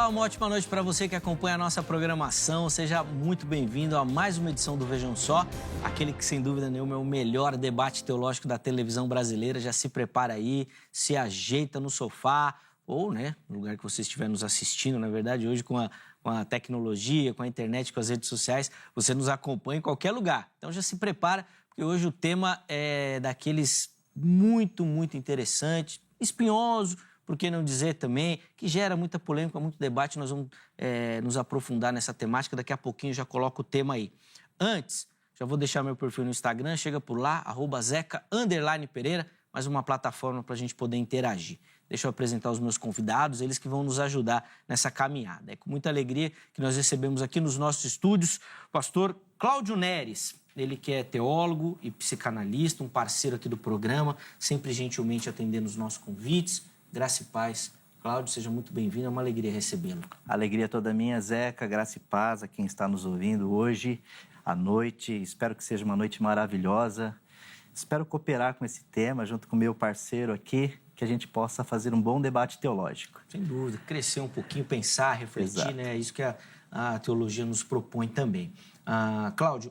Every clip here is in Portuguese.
Olá, uma ótima noite para você que acompanha a nossa programação. Seja muito bem-vindo a mais uma edição do Vejam Só, aquele que, sem dúvida nenhuma, é o melhor debate teológico da televisão brasileira. Já se prepara aí, se ajeita no sofá ou, no lugar que você estiver nos assistindo, na verdade, hoje com a tecnologia, com a internet, com as redes sociais, você nos acompanha em qualquer lugar. Então já se prepara, porque hoje o tema é daqueles muito, muito interessante, espinhoso, por que não dizer também, que gera muita polêmica, muito debate. Nós vamos nos aprofundar nessa temática. Daqui a pouquinho já coloco o tema aí. Antes, já vou deixar meu perfil no Instagram, chega por lá, @zeca_Pereira, mais uma plataforma para a gente poder interagir. Deixa eu apresentar os meus convidados, eles que vão nos ajudar nessa caminhada. É com muita alegria que nós recebemos aqui nos nossos estúdios o pastor Cláudio Neres. Ele que é teólogo e psicanalista, um parceiro aqui do programa, sempre gentilmente atendendo os nossos convites. Graça e paz. Cláudio, seja muito bem-vindo, é uma alegria recebê-lo. Alegria toda minha, Zeca, graça e paz a quem está nos ouvindo hoje, à noite. Espero que seja uma noite maravilhosa. Espero cooperar com esse tema, junto com o meu parceiro aqui, que a gente possa fazer um bom debate teológico. Sem dúvida, crescer um pouquinho, pensar, refletir, Exato. É isso que a teologia nos propõe também. Cláudio,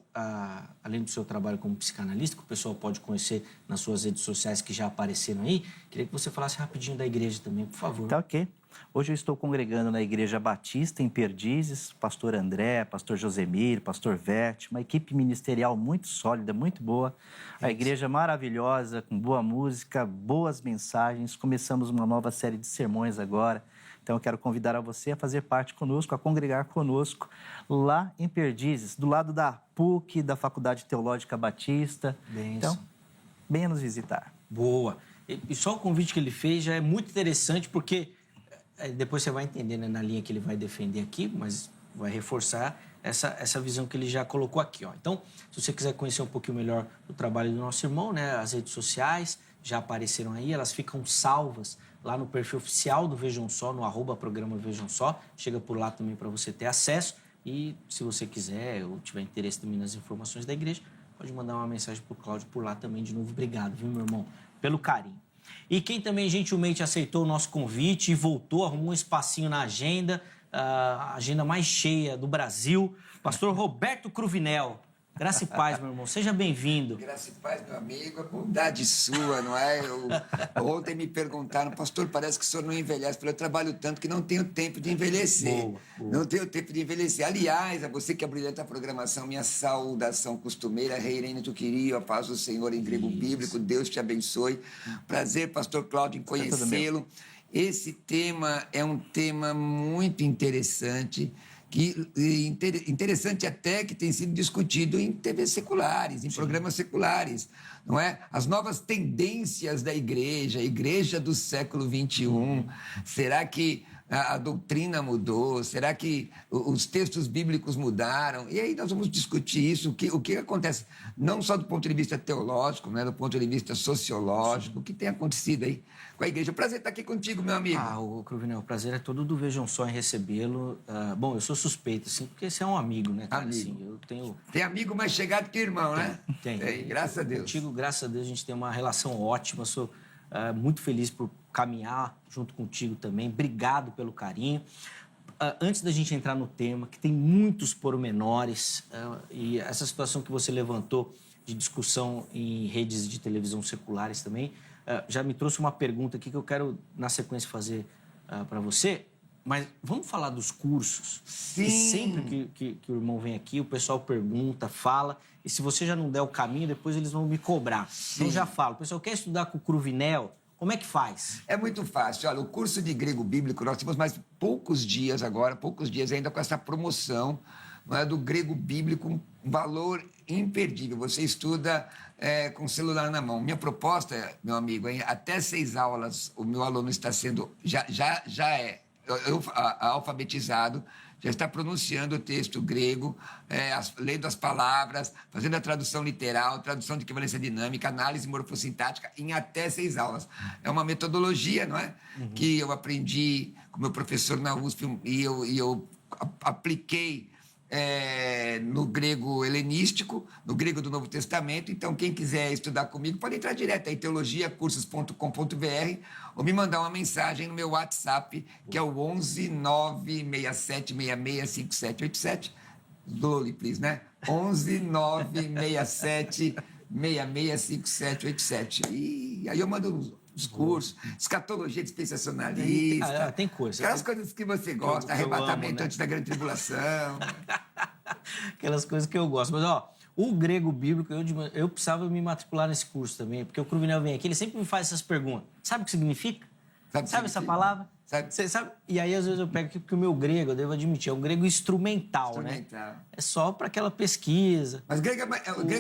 além do seu trabalho como psicanalista, que o pessoal pode conhecer nas suas redes sociais que já apareceram aí, queria que você falasse rapidinho da igreja também, por favor. Tá ok. Hoje eu estou congregando na Igreja Batista, em Perdizes, pastor André, pastor Josemir, pastor Vete, uma equipe ministerial muito sólida, muito boa. A igreja maravilhosa, com boa música, boas mensagens. Começamos uma nova série de sermões agora. Então, eu quero convidar a você a fazer parte conosco, a congregar conosco lá em Perdizes, do lado da PUC, da Faculdade Teológica Batista. Benção. Então, venha nos visitar. Boa. E só o convite que ele fez já é muito interessante, porque depois você vai entender, na linha que ele vai defender aqui, mas vai reforçar essa visão que ele já colocou aqui, ó. Então, se você quiser conhecer um pouquinho melhor o trabalho do nosso irmão, as redes sociais já apareceram aí, elas ficam salvas lá no perfil oficial do Vejam Só, no @programa Vejam Só. Chega por lá também para você ter acesso. E se você quiser ou tiver interesse também nas informações da igreja, pode mandar uma mensagem para o Cláudio por lá também. De novo, obrigado, viu, meu irmão, pelo carinho. E quem também gentilmente aceitou o nosso convite e voltou, arrumou um espacinho na agenda, a agenda mais cheia do Brasil, pastor Roberto Cruvinel. Graça e paz, meu irmão. Seja bem-vindo. Graça e paz, meu amigo. A bondade sua, não é? Ontem me perguntaram, pastor, parece que o senhor não envelhece. Eu trabalho tanto que não tenho tempo de envelhecer. Boa. Não tenho tempo de envelhecer. Aliás, a você que abrilhanta a programação, minha saudação costumeira, Reirene tu queria, a paz do Senhor em grego bíblico. Deus te abençoe. Prazer, pastor Cláudio, em conhecê-lo. Esse tema é um tema muito interessante, interessante até que tem sido discutido em TVs seculares, em programas seculares, não é? As novas tendências da igreja, a igreja do século XXI. Será que a doutrina mudou? Será que os textos bíblicos mudaram? E aí nós vamos discutir isso, o que acontece, não só do ponto de vista teológico, do ponto de vista sociológico, o que tem acontecido aí com a igreja. Prazer estar aqui contigo, meu amigo. O Cruvinel, o prazer é todo do Vejam Só em recebê-lo. Bom, eu sou suspeito, assim, porque você é um amigo, né, cara? Amigo. Assim, eu tenho... Tem amigo mais chegado que irmão, né? Tem. Graças a Deus. Contigo, graças a Deus, a gente tem uma relação ótima. Sou muito feliz por caminhar junto contigo também. Obrigado pelo carinho. Antes da gente entrar no tema, que tem muitos pormenores, e essa situação que você levantou de discussão em redes de televisão seculares também, já me trouxe uma pergunta aqui que eu quero, na sequência, fazer para você. Mas vamos falar dos cursos? Sim. E sempre que o irmão vem aqui, o pessoal pergunta, fala. E se você já não der o caminho, depois eles vão me cobrar. Sim. Então já falo. O pessoal quer estudar com o Cruvinel? Como é que faz? É muito fácil. Olha, o curso de grego bíblico, nós temos mais poucos dias ainda com essa promoção, do grego bíblico, um valor imperdível. Você estuda com o celular na mão. Minha proposta, meu amigo, até 6 aulas, o meu aluno está sendo, já é alfabetizado, já está pronunciando o texto grego, lendo as palavras, fazendo a tradução literal, tradução de equivalência dinâmica, análise morfossintática, em até 6 aulas. É uma metodologia, não é? Que eu aprendi com meu professor na USP e eu apliquei no grego helenístico, no grego do Novo Testamento. Então, quem quiser estudar comigo pode entrar direto aí, teologiacursos.com.br, ou me mandar uma mensagem no meu WhatsApp, que é o 11 967 66 5787. Slowly, please, né? 11 967 66 5787. E aí eu mando os cursos, escatologia dispensacionalista. Tem coisa. Aquelas coisas que você gosta, arrebatamento amo, né? antes da grande tribulação. Aquelas coisas que eu gosto. Mas, ó, o grego bíblico, eu precisava me matricular nesse curso também, porque o Cruvinel vem aqui, ele sempre me faz essas perguntas. Sabe o que significa? Sabe essa palavra? Sabe? Você sabe? E aí, às vezes, eu pego aqui, porque o meu grego, eu devo admitir, é um grego instrumental, né? É só para aquela pesquisa. Mas o grego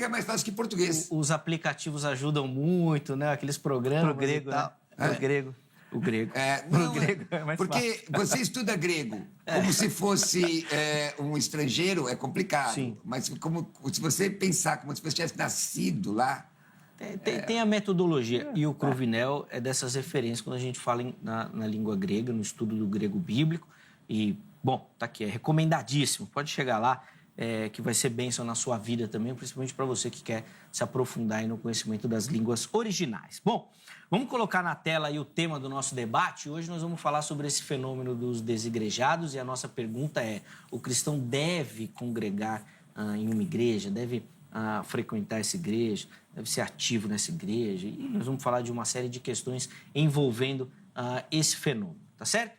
é mais fácil que português. Os aplicativos ajudam muito, né? Aqueles programas. Pro grego, né? Pro grego. O grego. Não, grego é mais porque você estuda grego como se fosse um estrangeiro, é complicado. Sim. Mas se você pensar como se você tivesse nascido lá... Tem a metodologia. E o Cruvinel é dessas referências quando a gente fala na língua grega, no estudo do grego bíblico. E, bom, tá aqui, é recomendadíssimo. Pode chegar lá, que vai ser bênção na sua vida também, principalmente para você que quer se aprofundar aí no conhecimento das línguas originais. Bom, vamos colocar na tela aí o tema do nosso debate. Hoje nós vamos falar sobre esse fenômeno dos desigrejados e a nossa pergunta é: o cristão deve congregar em uma igreja? Deve frequentar essa igreja? Deve ser ativo nessa igreja? E nós vamos falar de uma série de questões envolvendo esse fenômeno, tá certo?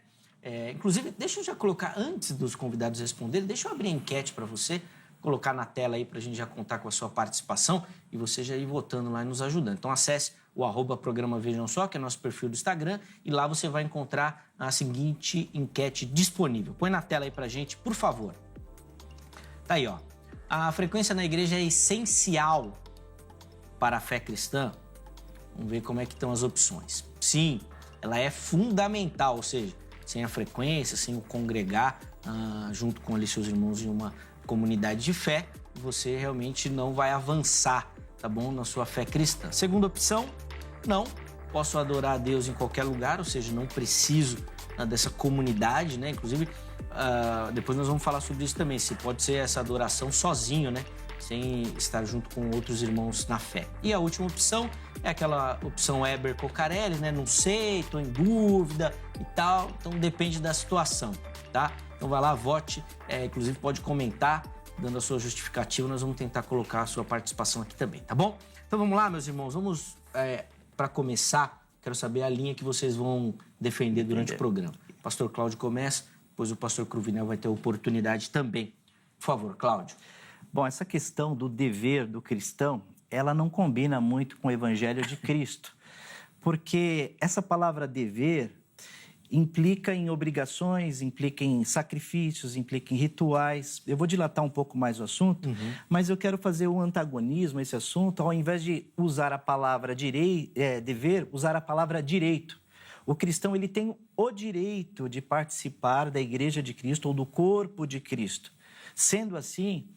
Inclusive, deixa eu já colocar, antes dos convidados responderem, deixa eu abrir a enquete para você, colocar na tela aí para a gente já contar com a sua participação e você já ir votando lá e nos ajudando. Então, acesse o @programa Vejam Só, que é nosso perfil do Instagram, e lá você vai encontrar a seguinte enquete disponível. Põe na tela aí para a gente, por favor. Tá aí, ó. A frequência na igreja é essencial para a fé cristã? Vamos ver como é que estão as opções. Sim, ela é fundamental, ou seja, sem a frequência, sem o congregar junto com ali seus irmãos em uma comunidade de fé, você realmente não vai avançar, tá bom, na sua fé cristã. Segunda opção, não. Posso adorar a Deus em qualquer lugar, ou seja, não preciso dessa comunidade, né? Inclusive, depois nós vamos falar sobre isso também, se pode ser essa adoração sozinho, né? Sem estar junto com outros irmãos na fé. E a última opção é aquela opção Heber Cocarelli, né? Não sei, estou em dúvida e tal. Então depende da situação, tá? Então vai lá, vote. Inclusive pode comentar, dando a sua justificativa. Nós vamos tentar colocar a sua participação aqui também, tá bom? Então vamos lá, meus irmãos. Vamos, para começar, quero saber a linha que vocês vão defender durante o programa. O pastor Cláudio começa, depois o pastor Cruvinel vai ter a oportunidade também. Por favor, Cláudio. Bom, essa questão do dever do cristão, ela não combina muito com o Evangelho de Cristo, porque essa palavra dever implica em obrigações, implica em sacrifícios, implica em rituais. Eu vou dilatar um pouco mais o assunto, mas eu quero fazer um antagonismo a esse assunto, ao invés de usar a palavra dever, usar a palavra direito. O cristão ele tem o direito de participar da Igreja de Cristo ou do corpo de Cristo. Sendo assim,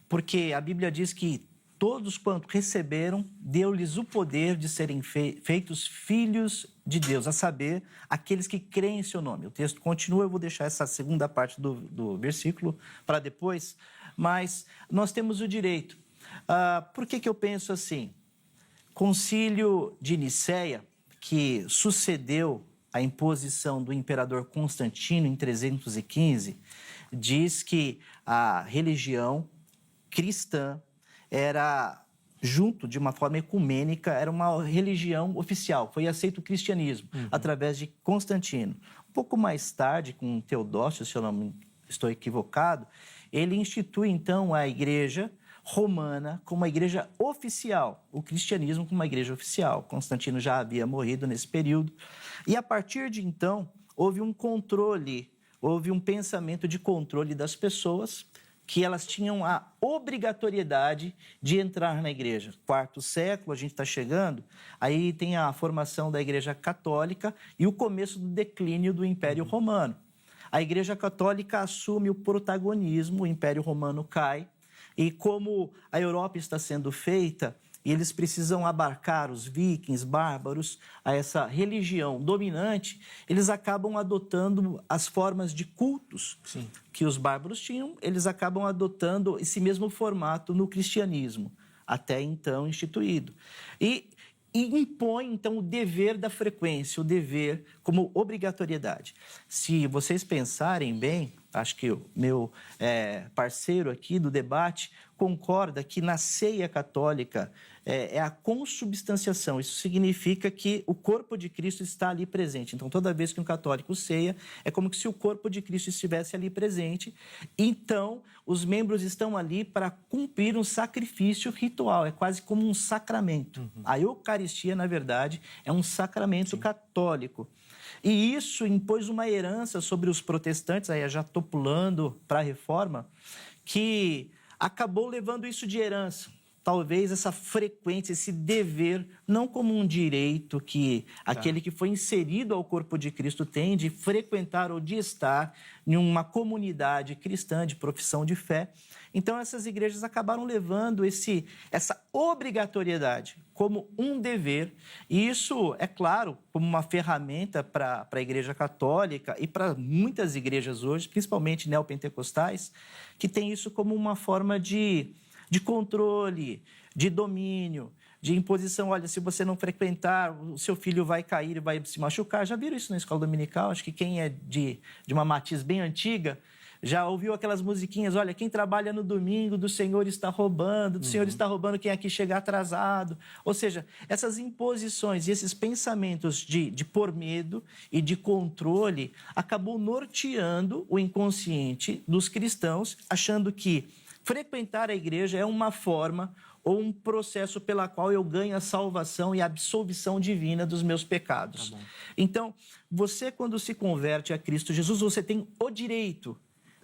porque a Bíblia diz que todos quanto receberam, deu-lhes o poder de serem feitos filhos de Deus, a saber, aqueles que creem em seu nome. O texto continua, eu vou deixar essa segunda parte do versículo para depois, mas nós temos o direito. Por que eu penso assim? Concílio de Nicéia, que sucedeu a imposição do imperador Constantino em 315, diz que a religião cristã era, junto de uma forma ecumênica, era uma religião oficial. Foi aceito o cristianismo através de Constantino. Um pouco mais tarde, com Teodósio, se eu não estou equivocado, ele institui então a igreja romana como uma igreja oficial, o cristianismo como uma igreja oficial. Constantino já havia morrido nesse período. E a partir de então, houve um controle, houve um pensamento de controle das pessoas, que elas tinham a obrigatoriedade de entrar na igreja. Quarto século, a gente está chegando, aí tem a formação da Igreja Católica e o começo do declínio do Império Romano. A Igreja Católica assume o protagonismo, o Império Romano cai, e como a Europa está sendo feita, e eles precisam abarcar os vikings, bárbaros, a essa religião dominante, eles acabam adotando as formas de cultos Sim. que os bárbaros tinham, eles acabam adotando esse mesmo formato no cristianismo, até então instituído. E impõe, então, o dever da frequência, o dever como obrigatoriedade. Se vocês pensarem bem, acho que o meu parceiro aqui do debate concorda que na ceia católica é a consubstanciação. Isso significa que o corpo de Cristo está ali presente. Então, toda vez que um católico ceia, é como se o corpo de Cristo estivesse ali presente. Então, os membros estão ali para cumprir um sacrifício ritual. É quase como um sacramento. A Eucaristia, na verdade, é um sacramento católico. E isso impôs uma herança sobre os protestantes, aí eu já estou pulando para a Reforma, que acabou levando isso de herança. Talvez essa frequência, esse dever, não como um direito que aquele que foi inserido ao corpo de Cristo tem de frequentar ou de estar em uma comunidade cristã de profissão de fé. Então, essas igrejas acabaram levando essa obrigatoriedade como um dever. E isso, é claro, como uma ferramenta para a Igreja Católica e para muitas igrejas hoje, principalmente neopentecostais, que tem isso como uma forma de controle, de domínio, de imposição. Olha, se você não frequentar, o seu filho vai cair e vai se machucar. Já viram isso na escola dominical? Acho que quem é de uma matiz bem antiga já ouviu aquelas musiquinhas, olha, quem trabalha no domingo do Senhor está roubando, do Senhor está roubando quem aqui chega atrasado. Ou seja, essas imposições e esses pensamentos de pôr medo e de controle acabou norteando o inconsciente dos cristãos, achando que frequentar a igreja é uma forma ou um processo pela qual eu ganho a salvação e a absolvição divina dos meus pecados. Tá bom. Então, você quando se converte a Cristo Jesus, você tem o direito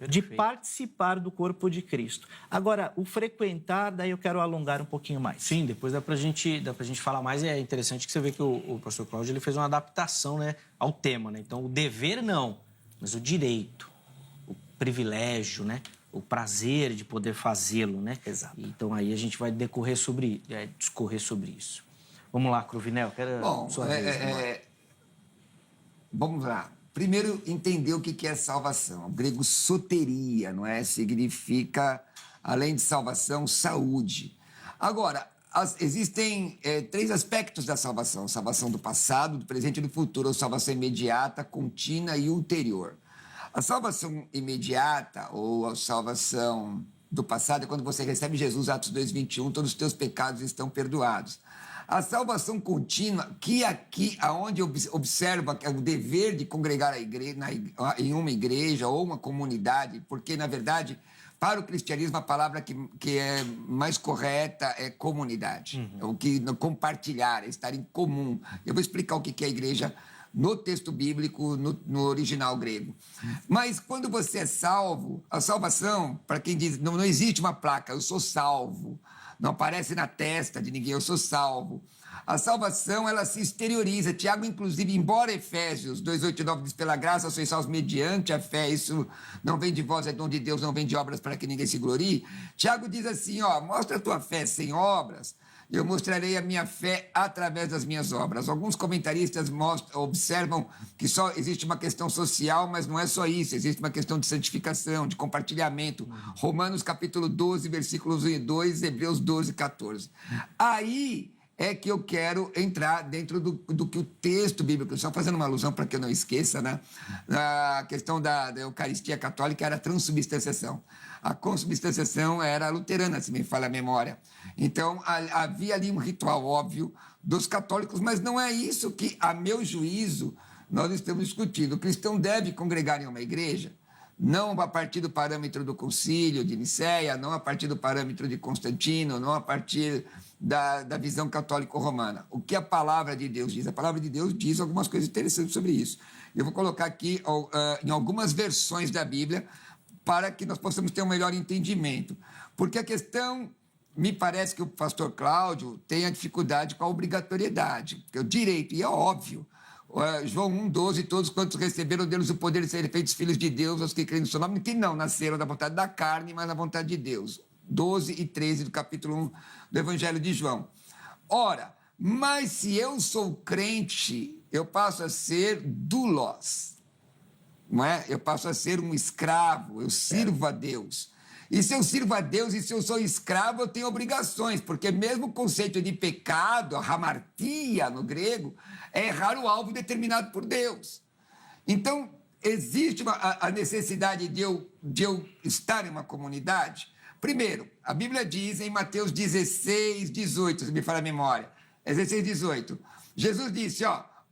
de participar do corpo de Cristo. Agora, o frequentar, daí eu quero alongar um pouquinho mais. Sim, depois dá pra gente falar mais. E é interessante que você vê que o pastor Cláudio ele fez uma adaptação, né, ao tema, né? Então, o dever não, mas o direito, o privilégio, né? O prazer de poder fazê-lo, né? Exato. Então, aí a gente vai discorrer sobre isso. Vamos lá, Cruvinel, quero sua vez. Vamos lá. Primeiro, entender o que é salvação. O grego soteria, não é? Significa, além de salvação, saúde. Agora, existem 3 aspectos da salvação. Salvação do passado, do presente e do futuro. Ou salvação imediata, contínua e ulterior. A salvação imediata, ou a salvação do passado, é quando você recebe Jesus, Atos 2:21, todos os teus pecados estão perdoados. A salvação contínua, que aqui, aonde observa o dever de congregar em uma igreja ou uma comunidade, porque, na verdade, para o cristianismo, a palavra que é mais correta é comunidade. O que compartilhar, é estar em comum. Eu vou explicar o que é a igreja no texto bíblico, no original grego. Mas quando você é salvo, a salvação, para quem diz, não existe uma placa, eu sou salvo. Não aparece na testa de ninguém, eu sou salvo. A salvação, ela se exterioriza. Tiago, inclusive, embora Efésios 2:8-9 diz, pela graça sois salvos mediante a fé, isso não vem de vós, é dom de Deus, não vem de obras para que ninguém se glorie. Tiago diz assim, mostra a tua fé sem obras, eu mostrarei a minha fé através das minhas obras. Alguns comentaristas observam que só existe uma questão social, mas não é só isso. Existe uma questão de santificação, de compartilhamento. Romanos capítulo 12, versículos 1 e 2, Hebreus 12, 14. Aí é que eu quero entrar dentro do que o texto bíblico, só fazendo uma alusão para que eu não esqueça, né? A questão da Eucaristia católica era a transubstanciação. A consubstanciação era luterana, se me falha a memória. Então, havia ali um ritual óbvio dos católicos, mas não é isso que, a meu juízo, nós estamos discutindo. O cristão deve congregar em uma igreja, não a partir do parâmetro do concílio de Nicéia, não a partir do parâmetro de Constantino, não a partir da visão católico-romana. O que a palavra de Deus diz? A palavra de Deus diz algumas coisas interessantes sobre isso. Eu vou colocar aqui em algumas versões da Bíblia para que nós possamos ter um melhor entendimento. Porque a questão, me parece que o pastor Cláudio tem a dificuldade com a obrigatoriedade, porque o direito, e é óbvio, João 1:12, todos quantos receberam deles o poder de serem feitos filhos de Deus, aos que creem no seu nome, que não nasceram da vontade da carne, mas da vontade de Deus. 12 e 13 do capítulo 1 do Evangelho de João. Ora, mas se eu sou crente, eu passo a ser doulos, não é? Eu passo a ser um escravo, eu sirvo a Deus. E se eu sirvo a Deus e se eu sou escravo, eu tenho obrigações, porque mesmo o conceito de pecado, a hamartia no grego, é errar o alvo determinado por Deus. Então, existe a necessidade de eu estar em uma comunidade? Primeiro, a Bíblia diz em Mateus 16, 18, se me fala a memória, 16, 18, Jesus disse,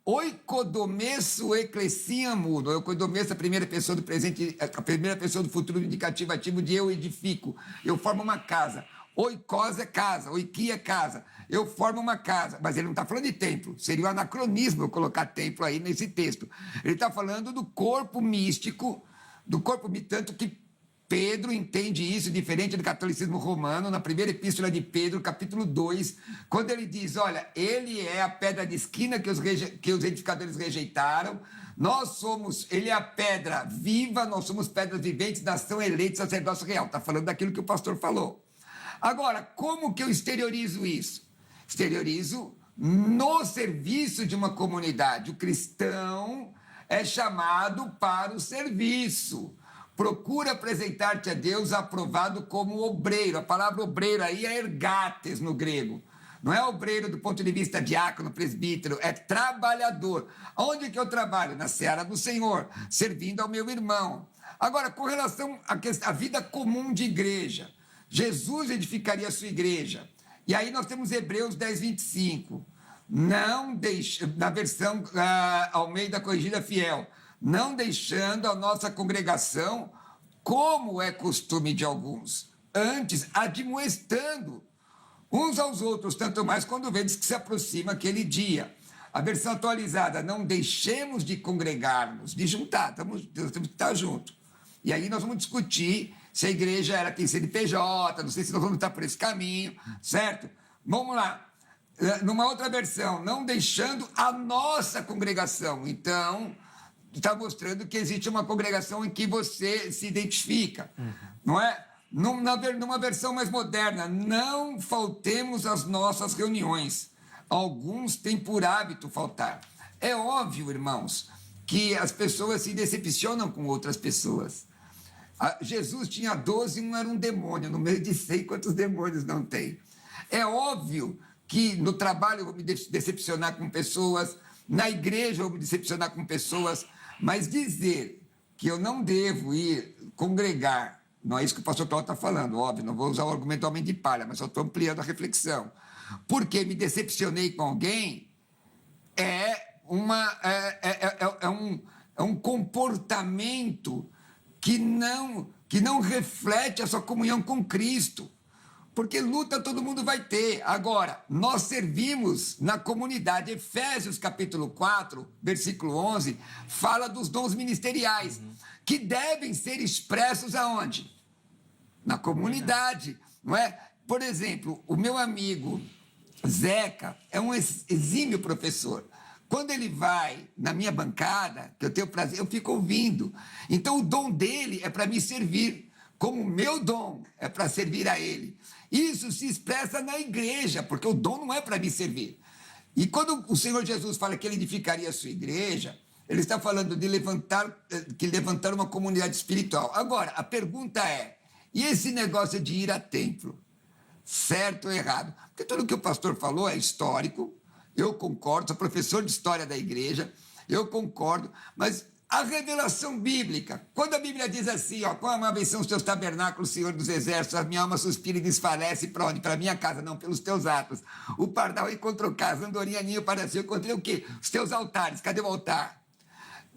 oikodomesso ecclesiamur, oikodomesso, a primeira pessoa do presente, a primeira pessoa do futuro indicativo ativo de eu edifico, eu formo uma casa. Oikos é casa, oikia é casa, eu formo uma casa. Mas ele não está falando de templo, seria um anacronismo eu colocar templo aí nesse texto. Ele está falando do corpo místico, tanto que Pedro entende isso, diferente do catolicismo romano, na primeira epístola de Pedro, capítulo 2, quando ele diz, olha, ele é a pedra de esquina que os edificadores rejeitaram, ele é a pedra viva, nós somos pedras viventes, nação eleita, sacerdócio real. Está falando daquilo que o pastor falou. Agora, como que eu exteriorizo isso? Exteriorizo no serviço de uma comunidade. O cristão é chamado para o serviço. Procura apresentar-te a Deus aprovado como obreiro. A palavra obreiro aí é ergates no grego. Não é obreiro do ponto de vista diácono, presbítero, é trabalhador. Onde que eu trabalho? Na seara do Senhor, servindo ao meu irmão. Agora, com relação à vida comum de igreja, Jesus edificaria a sua igreja. E aí nós temos Hebreus 10, 25. Na versão Almeida Corrigida Fiel, não deixando a nossa congregação, como é costume de alguns, antes admoestando uns aos outros, tanto mais quando vês que se aproxima aquele dia. A versão atualizada, não deixemos de congregar-nos, de juntar, nós temos que estar juntos. E aí nós vamos discutir se a igreja era tem CNPJ, não sei se nós vamos estar por esse caminho, certo? Vamos lá. Numa outra versão, não deixando a nossa congregação. Então, está mostrando que existe uma congregação em que você se identifica, não é? Numa versão mais moderna, não faltemos às nossas reuniões. Alguns têm por hábito faltar. É óbvio, irmãos, que as pessoas se decepcionam com outras pessoas. Jesus tinha 12 e um era um demônio, no meio de 100, quantos demônios não tem? É óbvio que no trabalho eu vou me decepcionar com pessoas, na igreja eu vou me decepcionar com pessoas, mas dizer que eu não devo ir congregar, não é isso que o pastor Cláudio está falando, óbvio, não vou usar o argumento homem de palha, mas só estou ampliando a reflexão. Porque me decepcionei com alguém é um comportamento que não reflete a sua comunhão com Cristo. Porque luta todo mundo vai ter. Agora, nós servimos na comunidade. Efésios capítulo 4, versículo 11, fala dos dons ministeriais, que devem ser expressos aonde? Na comunidade, não é? Por exemplo, o meu amigo Zeca é um exímio professor. Quando ele vai na minha bancada, que eu tenho prazer, eu fico ouvindo. Então, o dom dele é para me servir, como o meu dom é para servir a ele. Isso se expressa na igreja, porque o dom não é para me servir. E quando o Senhor Jesus fala que ele edificaria a sua igreja, ele está falando de levantar uma comunidade espiritual. Agora, a pergunta é, e esse negócio de ir a templo? Certo ou errado? Porque tudo que o pastor falou é histórico, eu concordo, sou professor de história da igreja, eu concordo, mas a revelação bíblica, quando a Bíblia diz assim, quão amáveis são os teus tabernáculos, Senhor dos exércitos, a minha alma suspira e desfalece, para onde? Para a minha casa, não, pelos teus atos. O pardal encontrou casa, andorinha ninho para si, eu encontrei o quê? Os teus altares, cadê o altar?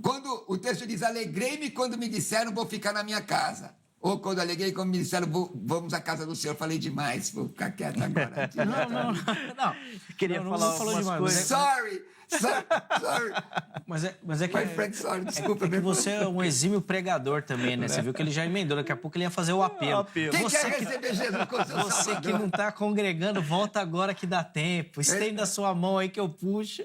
Quando o texto diz, alegrei-me quando me disseram, vou ficar na minha casa. Ou quando alegrei, quando me disseram, vamos à casa do Senhor. Falei demais, vou ficar quieto agora. Não. Queria falar algumas coisas. Sorry. Mas é que, Frank, sorry, desculpa. É que você é um exímio pregador também, né? Você viu que ele já emendou, daqui a pouco ele ia fazer o apelo. Quem quer receber Jesus com seu Você Salvador? que não está congregando, volta agora que dá tempo. Estenda a sua mão aí que eu puxo.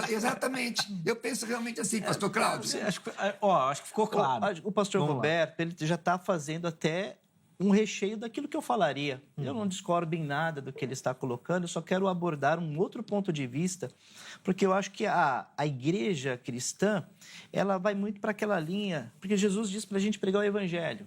Exatamente. Eu penso realmente assim, pastor Cláudio. Acho que ficou claro. O pastor Vamos Roberto, ele já está fazendo até um recheio daquilo que eu falaria. Eu não discordo em nada do que ele está colocando, eu só quero abordar um outro ponto de vista, porque eu acho que a igreja cristã, ela vai muito para aquela linha, porque Jesus disse para a gente pregar o evangelho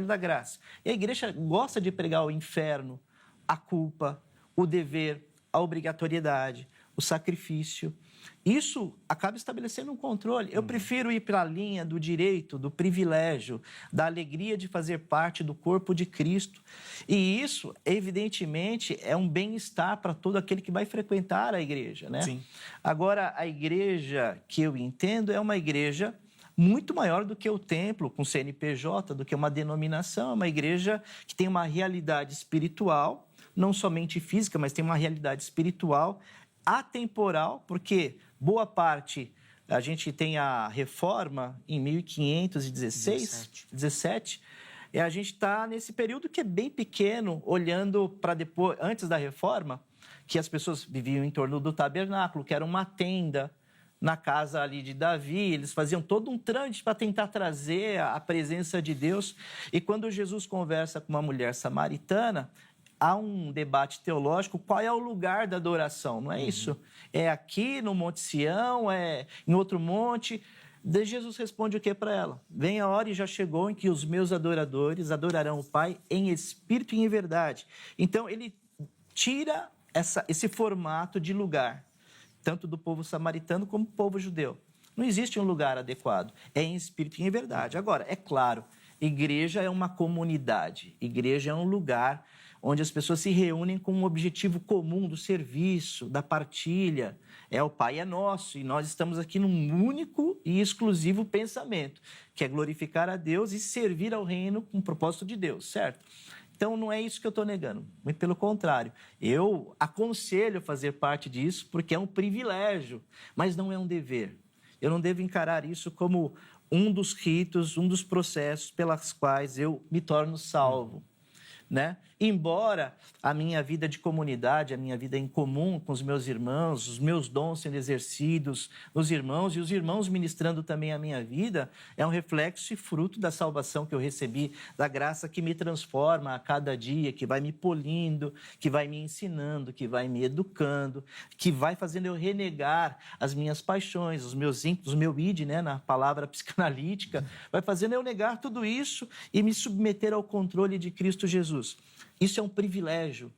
da graça. E a igreja gosta de pregar o inferno, a culpa, o dever, a obrigatoriedade, o sacrifício. Isso acaba estabelecendo um controle. Eu prefiro ir para a linha do direito, do privilégio, da alegria de fazer parte do corpo de Cristo. E isso, evidentemente, é um bem-estar para todo aquele que vai frequentar a igreja, né? Sim. Agora, a igreja que eu entendo é uma igreja muito maior do que o templo, com CNPJ, do que uma denominação. É uma igreja que tem uma realidade espiritual, não somente física, mas tem uma realidade espiritual, atemporal, porque boa parte, a gente tem a reforma em 1517, e a gente está nesse período que é bem pequeno, olhando para depois, antes da reforma, que as pessoas viviam em torno do tabernáculo, que era uma tenda na casa ali de Davi, eles faziam todo um trâmite para tentar trazer a presença de Deus, e quando Jesus conversa com uma mulher samaritana, há um debate teológico, qual é o lugar da adoração, não é isso? É aqui no Monte Sião, é em outro monte? Daí Jesus responde o que para ela? Vem a hora e já chegou em que os meus adoradores adorarão o Pai em espírito e em verdade. Então, ele tira esse formato de lugar, tanto do povo samaritano como do povo judeu. Não existe um lugar adequado, é em espírito e em verdade. Agora, é claro, igreja é uma comunidade, igreja é um lugar onde as pessoas se reúnem com um objetivo comum do serviço, da partilha. O Pai é nosso e nós estamos aqui num único e exclusivo pensamento, que é glorificar a Deus e servir ao reino com o propósito de Deus, certo? Então, não é isso que eu estou negando, muito pelo contrário. Eu aconselho fazer parte disso porque é um privilégio, mas não é um dever. Eu não devo encarar isso como um dos ritos, um dos processos pelas quais eu me torno salvo, né? Embora a minha vida de comunidade, a minha vida em comum com os meus irmãos, os meus dons sendo exercidos nos irmãos e os irmãos ministrando também a minha vida, é um reflexo e fruto da salvação que eu recebi, da graça que me transforma a cada dia, que vai me polindo, que vai me ensinando, que vai me educando, que vai fazendo eu renegar as minhas paixões, os meus ímpetos, o meu id, né, na palavra psicanalítica, vai fazendo eu negar tudo isso e me submeter ao controle de Cristo Jesus. Isso é um privilégio,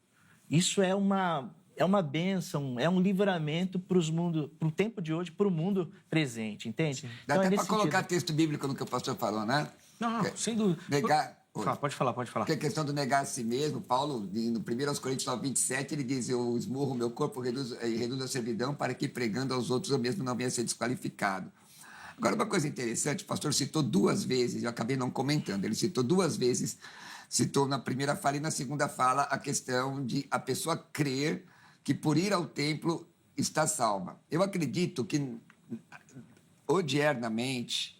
isso é uma bênção, é um livramento para o tempo de hoje, para o mundo presente, entende? Dá então, até para colocar texto bíblico no que o pastor falou, né? Não, sem dúvida. Negar... Pode falar. Porque a questão do negar a si mesmo, Paulo, no 1 Coríntios 9:27, ele diz, eu esmurro o meu corpo e reduzo a servidão para que pregando aos outros eu mesmo não venha a ser desqualificado. Agora, uma coisa interessante, o pastor citou 2 vezes, eu acabei não comentando, ele citou 2 vezes, citou na primeira fala e na segunda fala a questão de a pessoa crer que por ir ao templo está salva. Eu acredito que, odiernamente,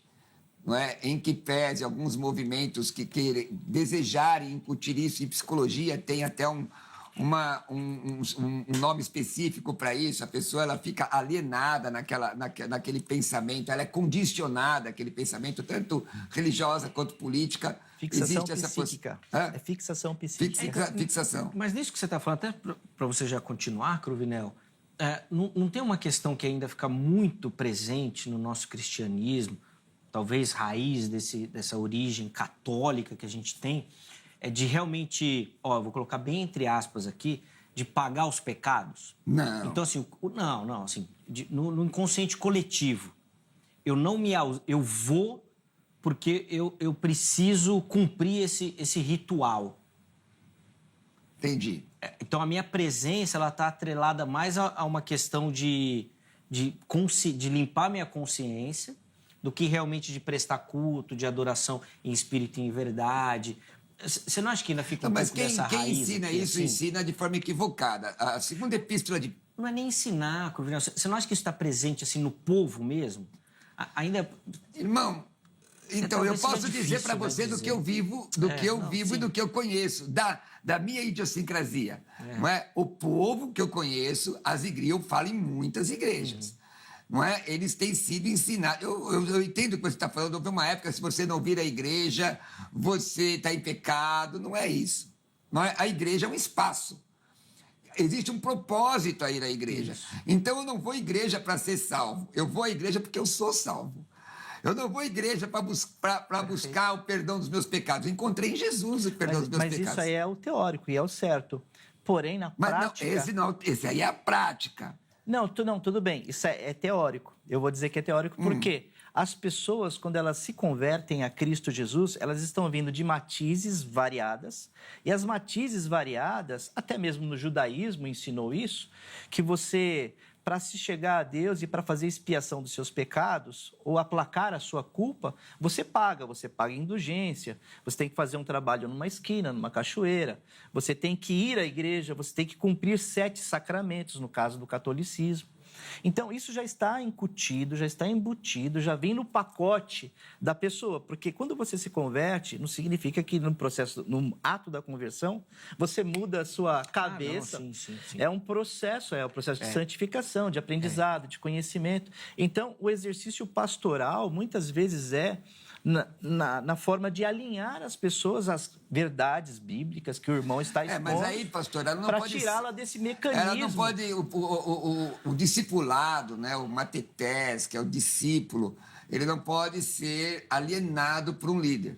não é, em que pese alguns movimentos que querem desejarem incutir isso, e psicologia tem até um nome específico para isso, a pessoa ela fica alienada naquele pensamento, ela é condicionada àquele pensamento, tanto religiosa quanto política. Fixação Existe psíquica. Essa... É fixação psíquica. Fixação. Mas nisso que você está falando, até para você já continuar, Cruvinel, não tem uma questão que ainda fica muito presente no nosso cristianismo, talvez raiz dessa origem católica que a gente tem, é de realmente, eu vou colocar bem entre aspas aqui, de pagar os pecados? Não. Então, assim, assim, no inconsciente coletivo, eu vou porque eu preciso cumprir esse ritual. Entendi. Então, a minha presença, ela está atrelada mais a uma questão de limpar minha consciência do que realmente de prestar culto, de adoração em espírito e em verdade. Você não acha que ainda fica um pouco dessa raiz? Mas quem ensina aqui, isso, assim? ensina de forma equivocada. A segunda epístola de... Não é nem ensinar, Cruvinel. Você não acha que isso está presente assim no povo mesmo? Ainda... Irmão, então eu talvez posso seja dizer para difícil, você do dizer. que eu vivo, e do que eu conheço, da minha idiosincrasia. Não é? O povo que eu conheço, as igrejas, eu falo em muitas igrejas. não é? Eles têm sido ensinados. Eu entendo o que você está falando. Houve uma época, se você não vir à igreja, você está em pecado. Não é isso. Não é? A igreja é um espaço. Existe um propósito a ir à igreja. Isso. Então, eu não vou à igreja para ser salvo. Eu vou à igreja porque eu sou salvo. Eu não vou à igreja para buscar o perdão dos meus pecados. Eu encontrei em Jesus o perdão dos meus pecados. Mas isso aí é o teórico e é o certo. Porém, na prática... Não, esse aí é a prática. Não, tudo bem. Isso é teórico. Eu vou dizer que é teórico porque as pessoas, quando elas se convertem a Cristo Jesus, elas estão vindo de matizes variadas. E as matizes variadas, até mesmo no judaísmo ensinou isso, que você, para se chegar a Deus e para fazer expiação dos seus pecados ou aplacar a sua culpa, você paga indulgência, você tem que fazer um trabalho numa esquina, numa cachoeira, você tem que ir à igreja, você tem que cumprir 7 sacramentos, no caso do catolicismo. Então, isso já está incutido, já está embutido, já vem no pacote da pessoa, porque quando você se converte, não significa que no ato da conversão, você muda a sua cabeça. Não, sim. É um processo de santificação, de aprendizado, de conhecimento. Então, o exercício pastoral, muitas vezes, na forma de alinhar as pessoas às verdades bíblicas que o irmão está expondo. Mas aí, pastor, ela não para pode tirá-la desse mecanismo. Ela não pode... O discipulado, né, o matetés, que é o discípulo, ele não pode ser alienado por um líder.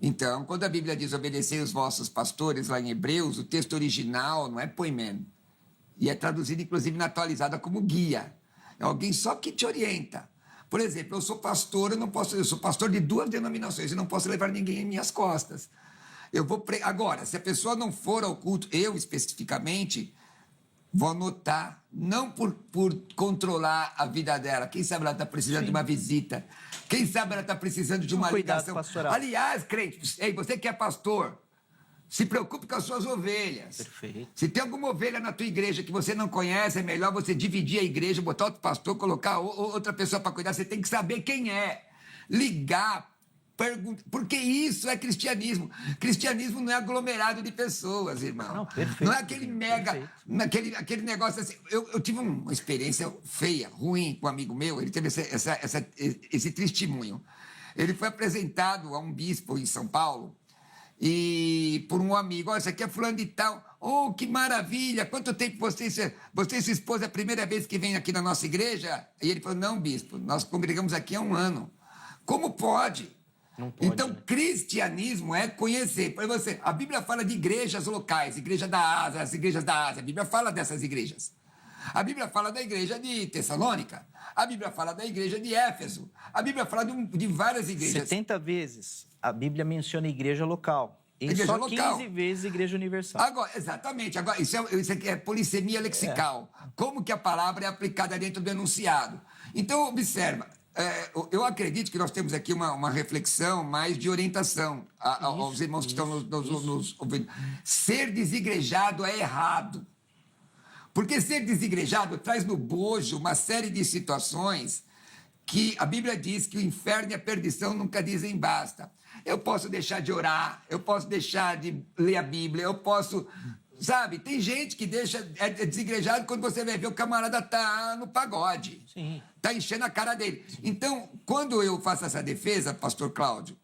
Então, quando a Bíblia diz obedecei os vossos pastores, lá em Hebreus, o texto original não é poimen. E é traduzido, inclusive, na atualizada como guia. É alguém só que te orienta. Por exemplo, eu sou pastor, eu sou pastor de 2 denominações, eu não posso levar ninguém em minhas costas. Agora, se a pessoa não for ao culto, eu especificamente, vou anotar, não por controlar a vida dela. Quem sabe ela está precisando de uma visita. Quem sabe ela está precisando de uma ligação. Pastoral. Aliás, crente, você que é pastor, se preocupe com as suas ovelhas. Perfeito. Se tem alguma ovelha na tua igreja que você não conhece, é melhor você dividir a igreja, botar outro pastor, colocar outra pessoa para cuidar. Você tem que saber quem é. Ligar, perguntar. Porque isso é cristianismo. Cristianismo não é aglomerado de pessoas, irmão. Não, perfeito. Não é aquele mega... Aquele negócio assim... Eu tive uma experiência feia, ruim com um amigo meu. Ele teve esse testemunho. Ele foi apresentado a um bispo em São Paulo, e por um amigo, olha, esse aqui é fulano de tal. Oh, que maravilha! Quanto tempo você e sua esposa é a primeira vez que vem aqui na nossa igreja? E ele falou, não, bispo, nós congregamos aqui há 1 ano. Como pode? Não pode, Então, né? Cristianismo é conhecer. Por você, a Bíblia fala de igrejas locais, igreja da Ásia, as igrejas da Ásia. A Bíblia fala dessas igrejas. A Bíblia fala da igreja de Tessalônica. A Bíblia fala da igreja de Éfeso. A Bíblia fala de várias igrejas. 70 vezes a Bíblia menciona igreja local. E Igreja só local. 15 vezes igreja universal. Agora, exatamente. Agora, isso aqui é polissemia lexical. Como que a palavra é aplicada dentro do enunciado. Então, observa. Eu acredito que nós temos aqui uma reflexão mais de orientação aos irmãos que estão nos ouvindo. Ser desigrejado é errado. Porque ser desigrejado traz no bojo uma série de situações que a Bíblia diz que o inferno e a perdição nunca dizem basta. Eu posso deixar de orar, eu posso deixar de ler a Bíblia, eu posso... Sabe, tem gente que é desigrejado quando você vai ver o camarada tá no pagode. Sim. Tá enchendo a cara dele. Então, quando eu faço essa defesa, pastor Cláudio,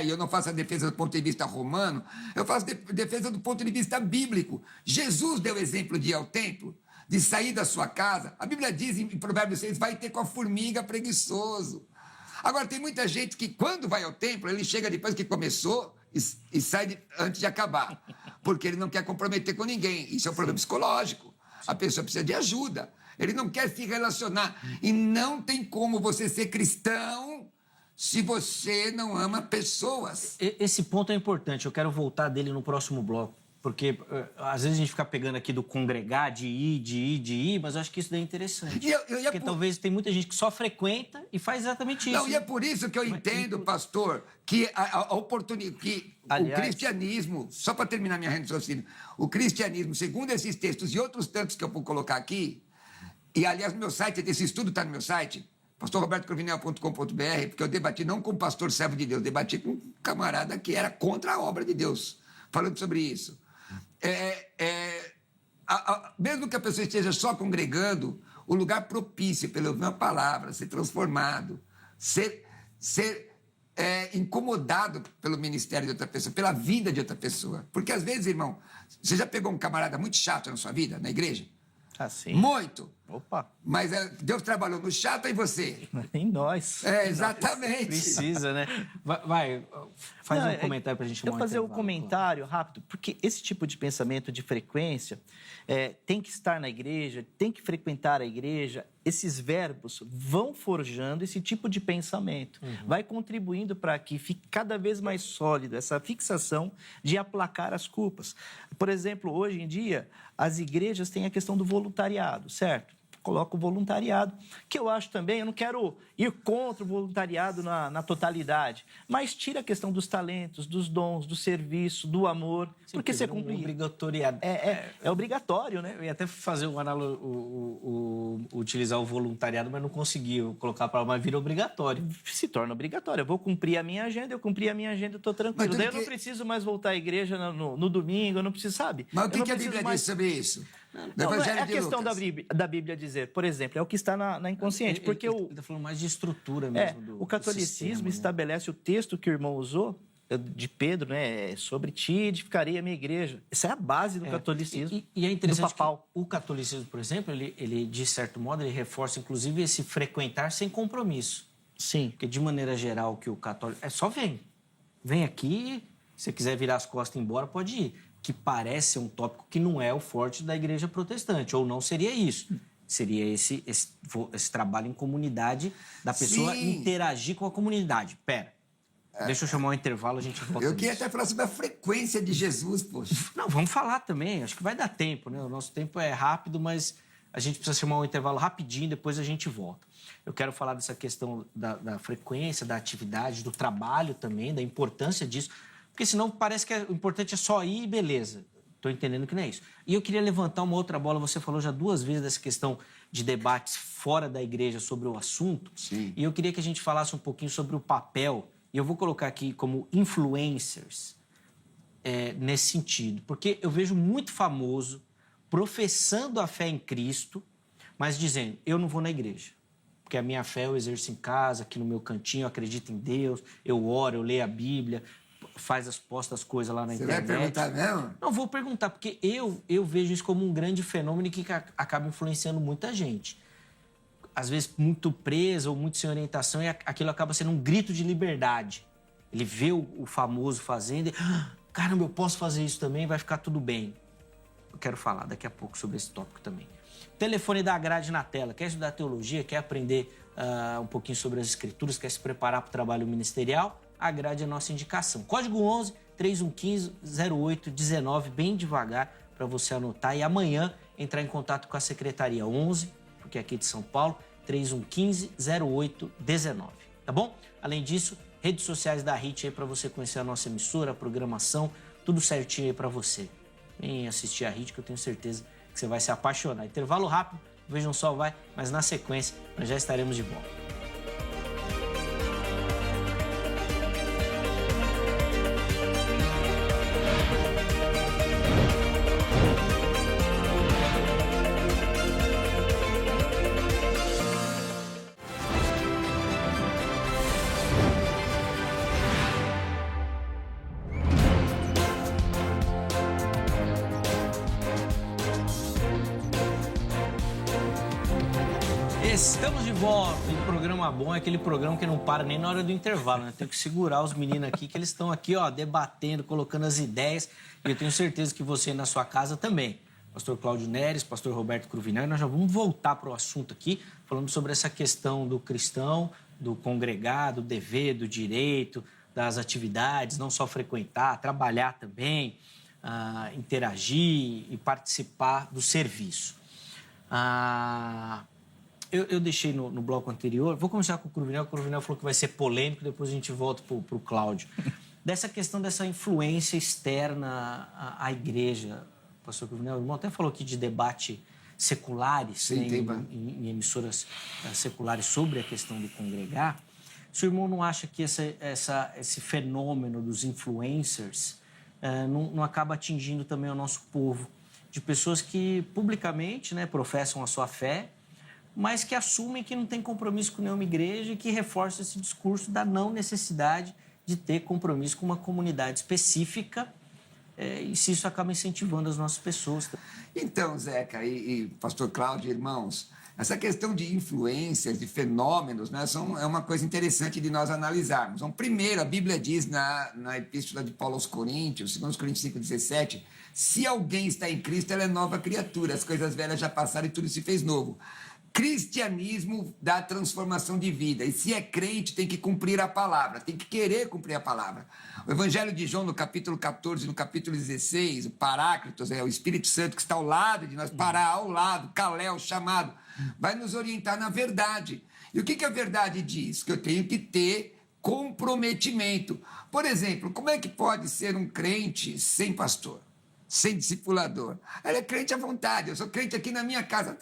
e eu não faço a defesa do ponto de vista romano, eu faço defesa do ponto de vista bíblico. Jesus deu exemplo de ir ao templo, de sair da sua casa. A Bíblia diz em Provérbios 6, vai ter com a formiga preguiçoso. Agora, tem muita gente que, quando vai ao templo, ele chega depois que começou e sai antes de acabar, porque ele não quer comprometer com ninguém. Isso é um problema psicológico. A pessoa precisa de ajuda. Ele não quer se relacionar. E não tem como você ser cristão se você não ama pessoas. Esse ponto é importante. Eu quero voltar dele no próximo bloco. Porque às vezes a gente fica pegando aqui do congregar, de ir, mas eu acho que isso daí é interessante. Porque talvez tem muita gente que só frequenta e faz exatamente isso. Não, e é por isso que eu entendo, pastor, que a oportunidade, que o cristianismo, só para terminar minha raciocínio, o cristianismo, segundo esses textos e outros tantos que eu vou colocar aqui, e aliás, meu site, esse estudo está no meu site, pastorrobertocrovinel.com.br, porque eu debati não com o pastor servo de Deus, debati com um camarada que era contra a obra de Deus, falando sobre isso. Mesmo que a pessoa esteja só congregando, o lugar propício pela uma palavra, ser transformado, ser incomodado pelo ministério de outra pessoa, pela vida de outra pessoa. Porque às vezes, irmão, você já pegou um camarada muito chato na sua vida, na igreja? Assim. Muito. Opa. Mas Deus trabalhou no chato e você? Em nós. Exatamente. Precisa, né? Faz um comentário para a gente Eu fazer um comentário rápido, porque esse tipo de pensamento de frequência tem que estar na igreja, tem que frequentar a igreja. Esses verbos vão forjando esse tipo de pensamento. Vai contribuindo para que fique cada vez mais sólido essa fixação de aplacar as culpas. Por exemplo, hoje em dia, as igrejas têm a questão do voluntariado, certo? Coloco o voluntariado, que eu acho também, eu não quero ir contra o voluntariado na totalidade, mas tira a questão dos talentos, dos dons, do serviço, do amor, porque você cumpre... Obrigatoriado. É obrigatório, né? Eu ia até fazer utilizar o voluntariado, mas não consegui colocar a palavra, mas vira obrigatório. Se torna obrigatório. Eu vou cumprir a minha agenda, eu cumpri a minha agenda, eu estou tranquilo. Daí eu não preciso mais voltar à igreja no domingo, eu não preciso, sabe? Mas o que a Bíblia diz sobre isso? Não é a questão da Bíblia dizer, por exemplo, é o que está na inconsciente. Porque ele está falando mais de estrutura mesmo. O catolicismo sistema, estabelece o texto que o irmão usou, de Pedro, né? Sobre ti edificarei a minha igreja. Essa é a base do catolicismo. E é interessante que papal. O catolicismo, por exemplo, ele, de certo modo, ele reforça, inclusive, esse frequentar sem compromisso. Sim. Porque, de maneira geral, que o católico... só vem. Vem aqui, se você quiser virar as costas e ir embora, pode ir. Que parece ser um tópico que não é o forte da igreja protestante, ou não seria isso. Seria esse trabalho em comunidade, da pessoa interagir com a comunidade. Pera, deixa eu chamar um intervalo, a gente volta. Eu queria até falar sobre a frequência de Jesus, poxa. Não, vamos falar também, acho que vai dar tempo, né? O nosso tempo é rápido, mas a gente precisa chamar um intervalo rapidinho, depois a gente volta. Eu quero falar dessa questão da frequência, da atividade, do trabalho também, da importância disso. Porque senão parece que o importante é só ir e beleza. Estou entendendo que não é isso. E eu queria levantar uma outra bola. Você falou já 2 vezes dessa questão de debates fora da igreja sobre o assunto. Sim. E eu queria que a gente falasse um pouquinho sobre o papel, e eu vou colocar aqui como influencers nesse sentido. Porque eu vejo muito famoso professando a fé em Cristo, mas dizendo, eu não vou na igreja. Porque a minha fé eu exerço em casa, aqui no meu cantinho, eu acredito em Deus, eu oro, eu leio a Bíblia... posta as coisas lá na internet. Você vai perguntar mesmo? Não, vou perguntar, porque eu vejo isso como um grande fenômeno que acaba influenciando muita gente. Às vezes muito presa ou muito sem orientação e aquilo acaba sendo um grito de liberdade. Ele vê o famoso fazendo e... caramba, eu posso fazer isso também, vai ficar tudo bem. Eu quero falar daqui a pouco sobre esse tópico também. Telefone da grade na tela. Quer estudar teologia, quer aprender um pouquinho sobre as escrituras, quer se preparar para o trabalho ministerial? A grade é a nossa indicação. Código 11 3115 0819, bem devagar para você anotar. E amanhã entrar em contato com a secretaria 11, porque é aqui de São Paulo, 3115 0819, tá bom? Além disso, redes sociais da HIT aí para você conhecer a nossa emissora, a programação, tudo certinho aí para você. Vem assistir a HIT que eu tenho certeza que você vai se apaixonar. Intervalo rápido, Vejam Só vai, mas na sequência nós já estaremos de volta. Estamos de volta. E o programa bom é aquele programa que não para nem na hora do intervalo, né? Tem que segurar os meninos aqui, que eles estão aqui, ó, debatendo, colocando as ideias. E eu tenho certeza que você na sua casa também. Pastor Cláudio Neres, pastor Roberto Cruvinel, e nós já vamos voltar para o assunto aqui, falando sobre essa questão do cristão, do congregar, do dever, do direito, das atividades, não só frequentar, trabalhar também, interagir e participar do serviço. Eu deixei no bloco anterior, vou começar com o Cruvinel falou que vai ser polêmico, depois a gente volta para o Cláudio. Dessa questão dessa influência externa à igreja, pastor Cruvinel, o irmão até falou aqui de debate seculares, sim, né, em emissoras seculares sobre a questão do congregar. Se o irmão não acha que esse fenômeno dos influencers não acaba atingindo também o nosso povo, de pessoas que publicamente, né, professam a sua fé, mas que assumem que não tem compromisso com nenhuma igreja e que reforçam esse discurso da não necessidade de ter compromisso com uma comunidade específica, e se isso acaba incentivando as nossas pessoas. Então, Zeca e pastor Cláudio, irmãos, essa questão de influências, de fenômenos, né, é uma coisa interessante de nós analisarmos. Então, primeiro, a Bíblia diz na Epístola de Paulo aos Coríntios, 2 Coríntios 5,17, se alguém está em Cristo, ela é nova criatura, as coisas velhas já passaram e tudo se fez novo. Cristianismo dá transformação de vida, e se é crente tem que cumprir a palavra, tem que querer cumprir a palavra. O Evangelho de João, no capítulo 14, no capítulo 16, o Paráclitos, o Espírito Santo que está ao lado de nós, Pará ao lado, Caléu, chamado, vai nos orientar na verdade. E o que a verdade diz? Que eu tenho que ter comprometimento. Por exemplo, como é que pode ser um crente sem pastor, sem discipulador? Ele é crente à vontade, eu sou crente aqui na minha casa.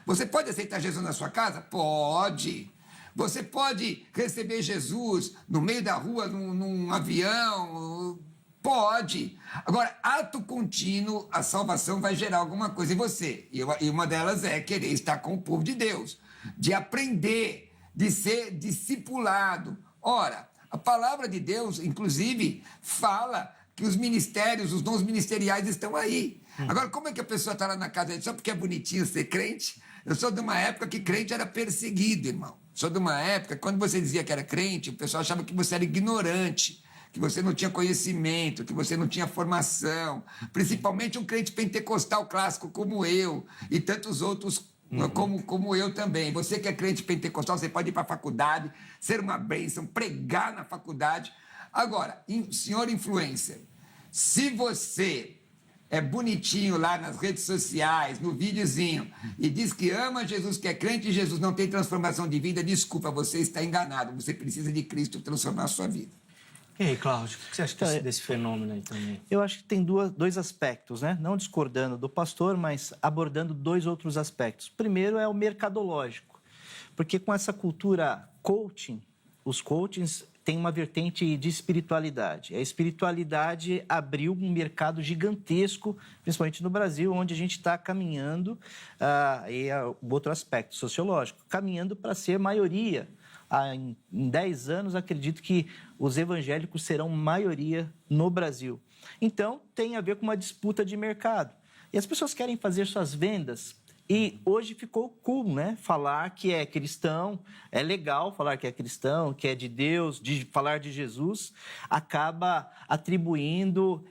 Você pode aceitar Jesus na sua casa? Pode. Você pode receber Jesus no meio da rua, num avião? Pode. Agora, ato contínuo, a salvação vai gerar alguma coisa em você. E uma delas é querer estar com o povo de Deus, de aprender, de ser discipulado. Ora, a palavra de Deus, inclusive, fala que os ministérios, os dons ministeriais estão aí. Agora, como é que a pessoa está lá na casa só porque é bonitinho ser crente? Eu sou de uma época que crente era perseguido, irmão. Sou de uma época, quando você dizia que era crente, o pessoal achava que você era ignorante, que você não tinha conhecimento, que você não tinha formação. Principalmente um crente pentecostal clássico como eu e tantos outros como eu também. Você que é crente pentecostal, você pode ir para a faculdade, ser uma bênção, pregar na faculdade. Agora, senhor influencer, se você é bonitinho lá nas redes sociais, no videozinho, e diz que ama Jesus, que é crente em Jesus, não tem transformação de vida, desculpa, você está enganado. Você precisa de Cristo transformar a sua vida. E aí, Cláudio, o que você acha desse fenômeno aí também? Eu acho que tem dois aspectos, né? Não discordando do pastor, mas abordando dois outros aspectos. Primeiro é o mercadológico, porque com essa cultura coaching, os coachings têm uma vertente de espiritualidade. A espiritualidade abriu um mercado gigantesco, principalmente no Brasil, onde a gente está caminhando, e é o outro aspecto sociológico, caminhando para ser maioria. Em 10 anos, acredito que os evangélicos serão maioria no Brasil. Então, tem a ver com uma disputa de mercado. E as pessoas querem fazer suas vendas. E hoje ficou cool, né? Falar que é cristão, é legal falar que é cristão, que é de Deus, falar de Jesus, acaba atribuindo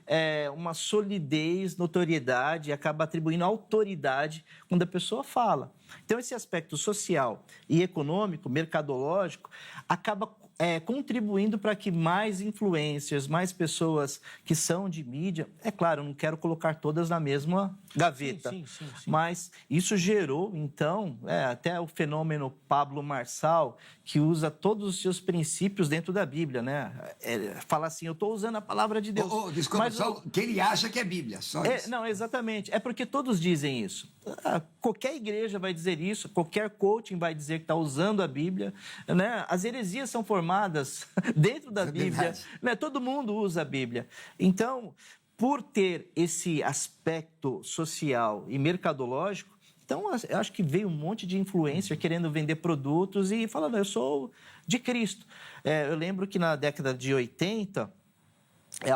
uma solidez, notoriedade, acaba atribuindo autoridade quando a pessoa fala. Então, esse aspecto social e econômico, mercadológico, acaba contribuindo para que mais influencers, mais pessoas que são de mídia... É claro, eu não quero colocar todas na mesma gaveta, sim. Mas isso gerou, então, até o fenômeno Pablo Marçal, que usa todos os seus princípios dentro da Bíblia, né? Fala assim, eu estou usando a palavra de Deus. Desculpa, mas só que ele acha que é Bíblia, só isso. Não, exatamente. É porque todos dizem isso. Qualquer igreja vai dizer isso, qualquer coaching vai dizer que está usando a Bíblia, né? As heresias são formadas dentro da Bíblia, né? Todo mundo usa a Bíblia. Então, por ter esse aspecto social e mercadológico, então eu acho que veio um monte de influencer querendo vender produtos e falando, eu sou de Cristo. Eu lembro que na década de 80...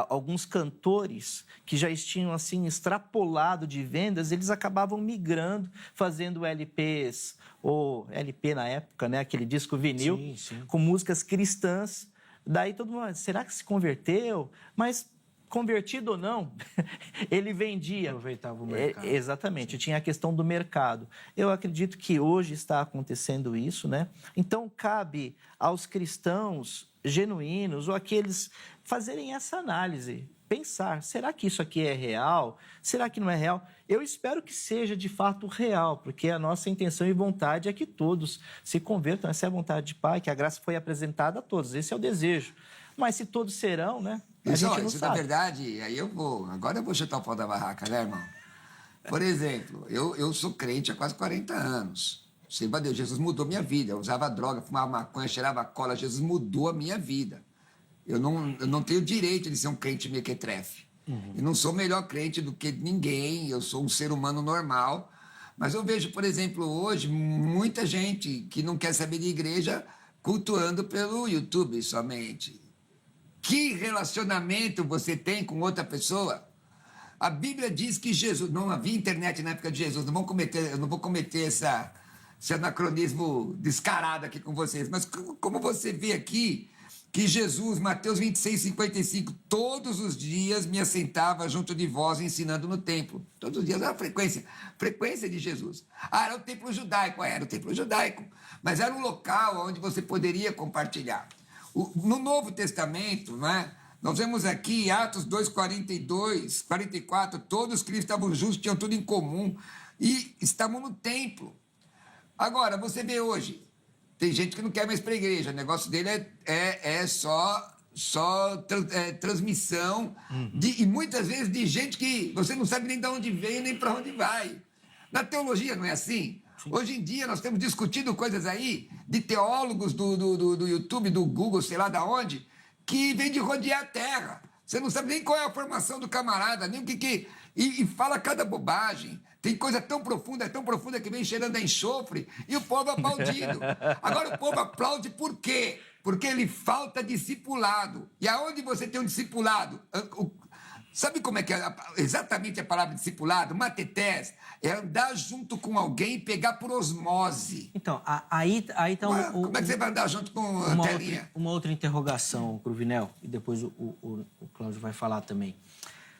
alguns cantores que já tinham assim extrapolado de vendas, eles acabavam migrando, fazendo LPs, ou LP na época, né? Aquele disco vinil, sim. Com músicas cristãs. Daí todo mundo, será que se converteu? Mas convertido ou não, ele vendia. Aproveitava o mercado. Exatamente, sim. Tinha a questão do mercado. Eu acredito que hoje está acontecendo isso, né? Então, cabe aos cristãos genuínos ou aqueles fazerem essa análise, pensar, será que isso aqui é real? Será que não é real? Eu espero que seja de fato real, porque a nossa intenção e vontade é que todos se convertam. Essa é a vontade de Pai, que a graça foi apresentada a todos. Esse é o desejo. Mas se todos serão, né? A gente não sabe. Na verdade, agora eu vou chutar o pau da barraca, né, irmão? Por exemplo, eu sou crente há quase 40 anos. Sirva a Deus, Jesus mudou minha vida. Eu usava droga, fumava maconha, cheirava cola. Jesus mudou a minha vida. Eu não tenho direito de ser um crente mequetrefe. Eu não sou melhor crente do que ninguém. Eu sou um ser humano normal. Mas eu vejo, por exemplo, hoje, muita gente que não quer saber de igreja cultuando pelo YouTube somente. Que relacionamento você tem com outra pessoa? A Bíblia diz que Jesus... Não havia internet na época de Jesus, eu não vou cometer esse anacronismo descarado aqui com vocês, mas como você vê aqui, que Jesus, Mateus 26, 55, todos os dias me assentava junto de vós ensinando no templo. Todos os dias era a frequência de Jesus. Era o templo judaico, era o templo judaico, mas era um local onde você poderia compartilhar. No Novo Testamento, né, nós vemos aqui Atos 2, 42, 44, todos os cristãos estavam juntos, tinham tudo em comum e estavam no templo. Agora, você vê hoje, tem gente que não quer mais para a igreja, o negócio dele é só transmissão, e muitas vezes de gente que você não sabe nem de onde veio, nem para onde vai. Na teologia não é assim? Sim. Hoje em dia nós temos discutido coisas aí de teólogos do YouTube, do Google, sei lá de onde, que vem de rodear a terra. Você não sabe nem qual é a formação do camarada, nem o que... E fala cada bobagem. Tem coisa tão profunda que vem cheirando a enxofre e o povo aplaudindo. Agora o povo aplaude por quê? Porque ele falta discipulado. E aonde você tem um discipulado? Sabe como é que é exatamente a palavra discipulado? Matetés é andar junto com alguém e pegar por osmose. Então, aí tá como é que você vai andar junto com a telinha? Uma outra interrogação, Cruvinel, e depois o Cláudio vai falar também.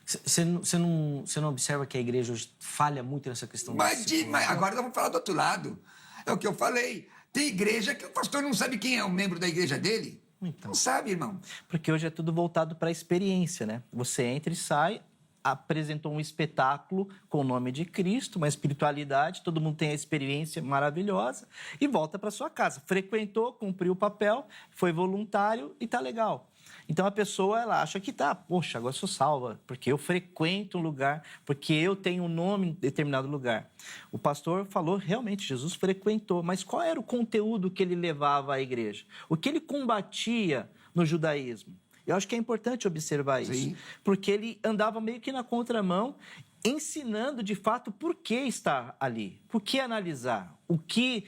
Você não observa que a igreja hoje falha muito nessa questão? Mas agora nós vamos falar do outro lado. É o que eu falei. Tem igreja que o pastor não sabe quem é o membro da igreja dele. Então, não sabe, irmão. Porque hoje é tudo voltado para a experiência, né? Você entra e sai, apresentou um espetáculo com o nome de Cristo, uma espiritualidade, todo mundo tem a experiência maravilhosa e volta para sua casa. Frequentou, cumpriu o papel, foi voluntário e tá legal. Então a pessoa, ela acha que poxa, agora sou salva, porque eu frequento um lugar, porque eu tenho um nome em determinado lugar. O pastor falou, realmente, Jesus frequentou, mas qual era o conteúdo que ele levava à igreja? O que ele combatia no judaísmo? Eu acho que é importante observar isso, Sim. Porque ele andava meio que na contramão, ensinando de fato por que estar ali, por que analisar, o que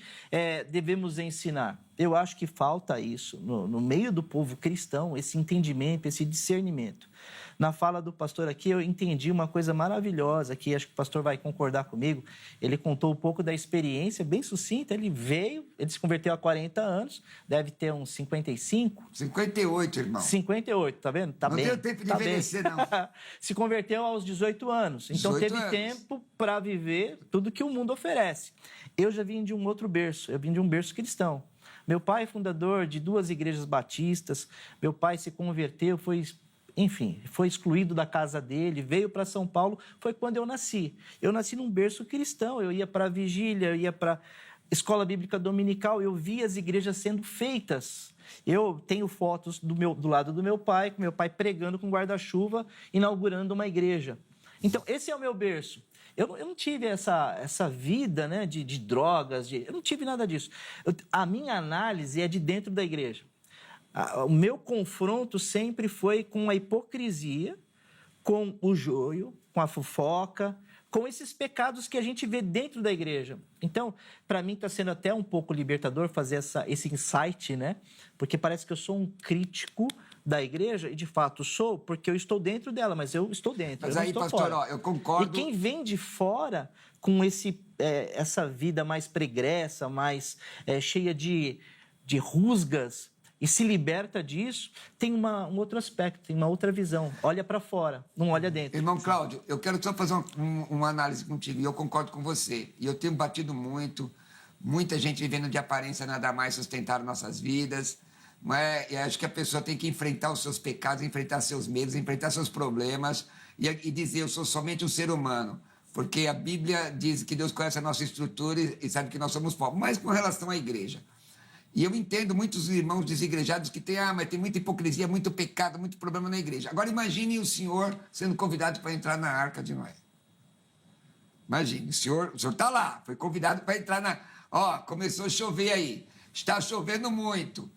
devemos ensinar. Eu acho que falta isso no meio do povo cristão, esse entendimento, esse discernimento. Na fala do pastor aqui, eu entendi uma coisa maravilhosa, que acho que o pastor vai concordar comigo. Ele contou um pouco da experiência, bem sucinta. Ele se converteu há 40 anos, deve ter uns 55. 58, irmão. 58, tá vendo? Tá não bem. Não deu tempo de envelhecer, não. Se converteu aos 18 anos. Então, 18 teve anos. tempo para viver tudo que o mundo oferece. Eu já vim de um outro berço, eu vim de um berço cristão. Meu pai é fundador de 2 igrejas batistas, meu pai se converteu, foi excluído da casa dele, veio para São Paulo, foi quando eu nasci. Eu nasci num berço cristão, eu ia para a vigília, eu ia para escola bíblica dominical, eu via as igrejas sendo feitas. Eu tenho fotos do lado do meu pai, com meu pai pregando com guarda-chuva, inaugurando uma igreja. Então, esse é o meu berço. Eu não tive essa vida, né, de drogas, eu não tive nada disso. A minha análise é de dentro da igreja. O meu confronto sempre foi com a hipocrisia, com o joio, com a fofoca, com esses pecados que a gente vê dentro da igreja. Então, para mim está sendo até um pouco libertador fazer esse insight, né? Porque parece que eu sou um crítico da igreja, e de fato sou, porque eu estou dentro dela, mas eu estou dentro, mas eu aí, não estou pastor, fora. Ó, eu concordo. E quem vem de fora com essa vida mais pregressa, mais cheia de rusgas, e se liberta disso, tem um outro aspecto, tem uma outra visão. Olha para fora, não olha dentro. Irmão Cláudio, eu quero só fazer uma análise contigo, e eu concordo com você. E eu tenho batido muita gente vivendo de aparência nada mais sustentar nossas vidas. Não é? E acho que a pessoa tem que enfrentar os seus pecados, enfrentar seus medos, enfrentar seus problemas e dizer, eu sou somente um ser humano. Porque a Bíblia diz que Deus conhece a nossa estrutura e sabe que nós somos pobres. Mas com relação à igreja. E eu entendo muitos irmãos desigrejados que têm, mas tem muita hipocrisia, muito pecado, muito problema na igreja. Agora imagine o senhor sendo convidado para entrar na Arca de Noé. Imagine, o senhor está lá, foi convidado para entrar na... começou a chover aí, está chovendo muito.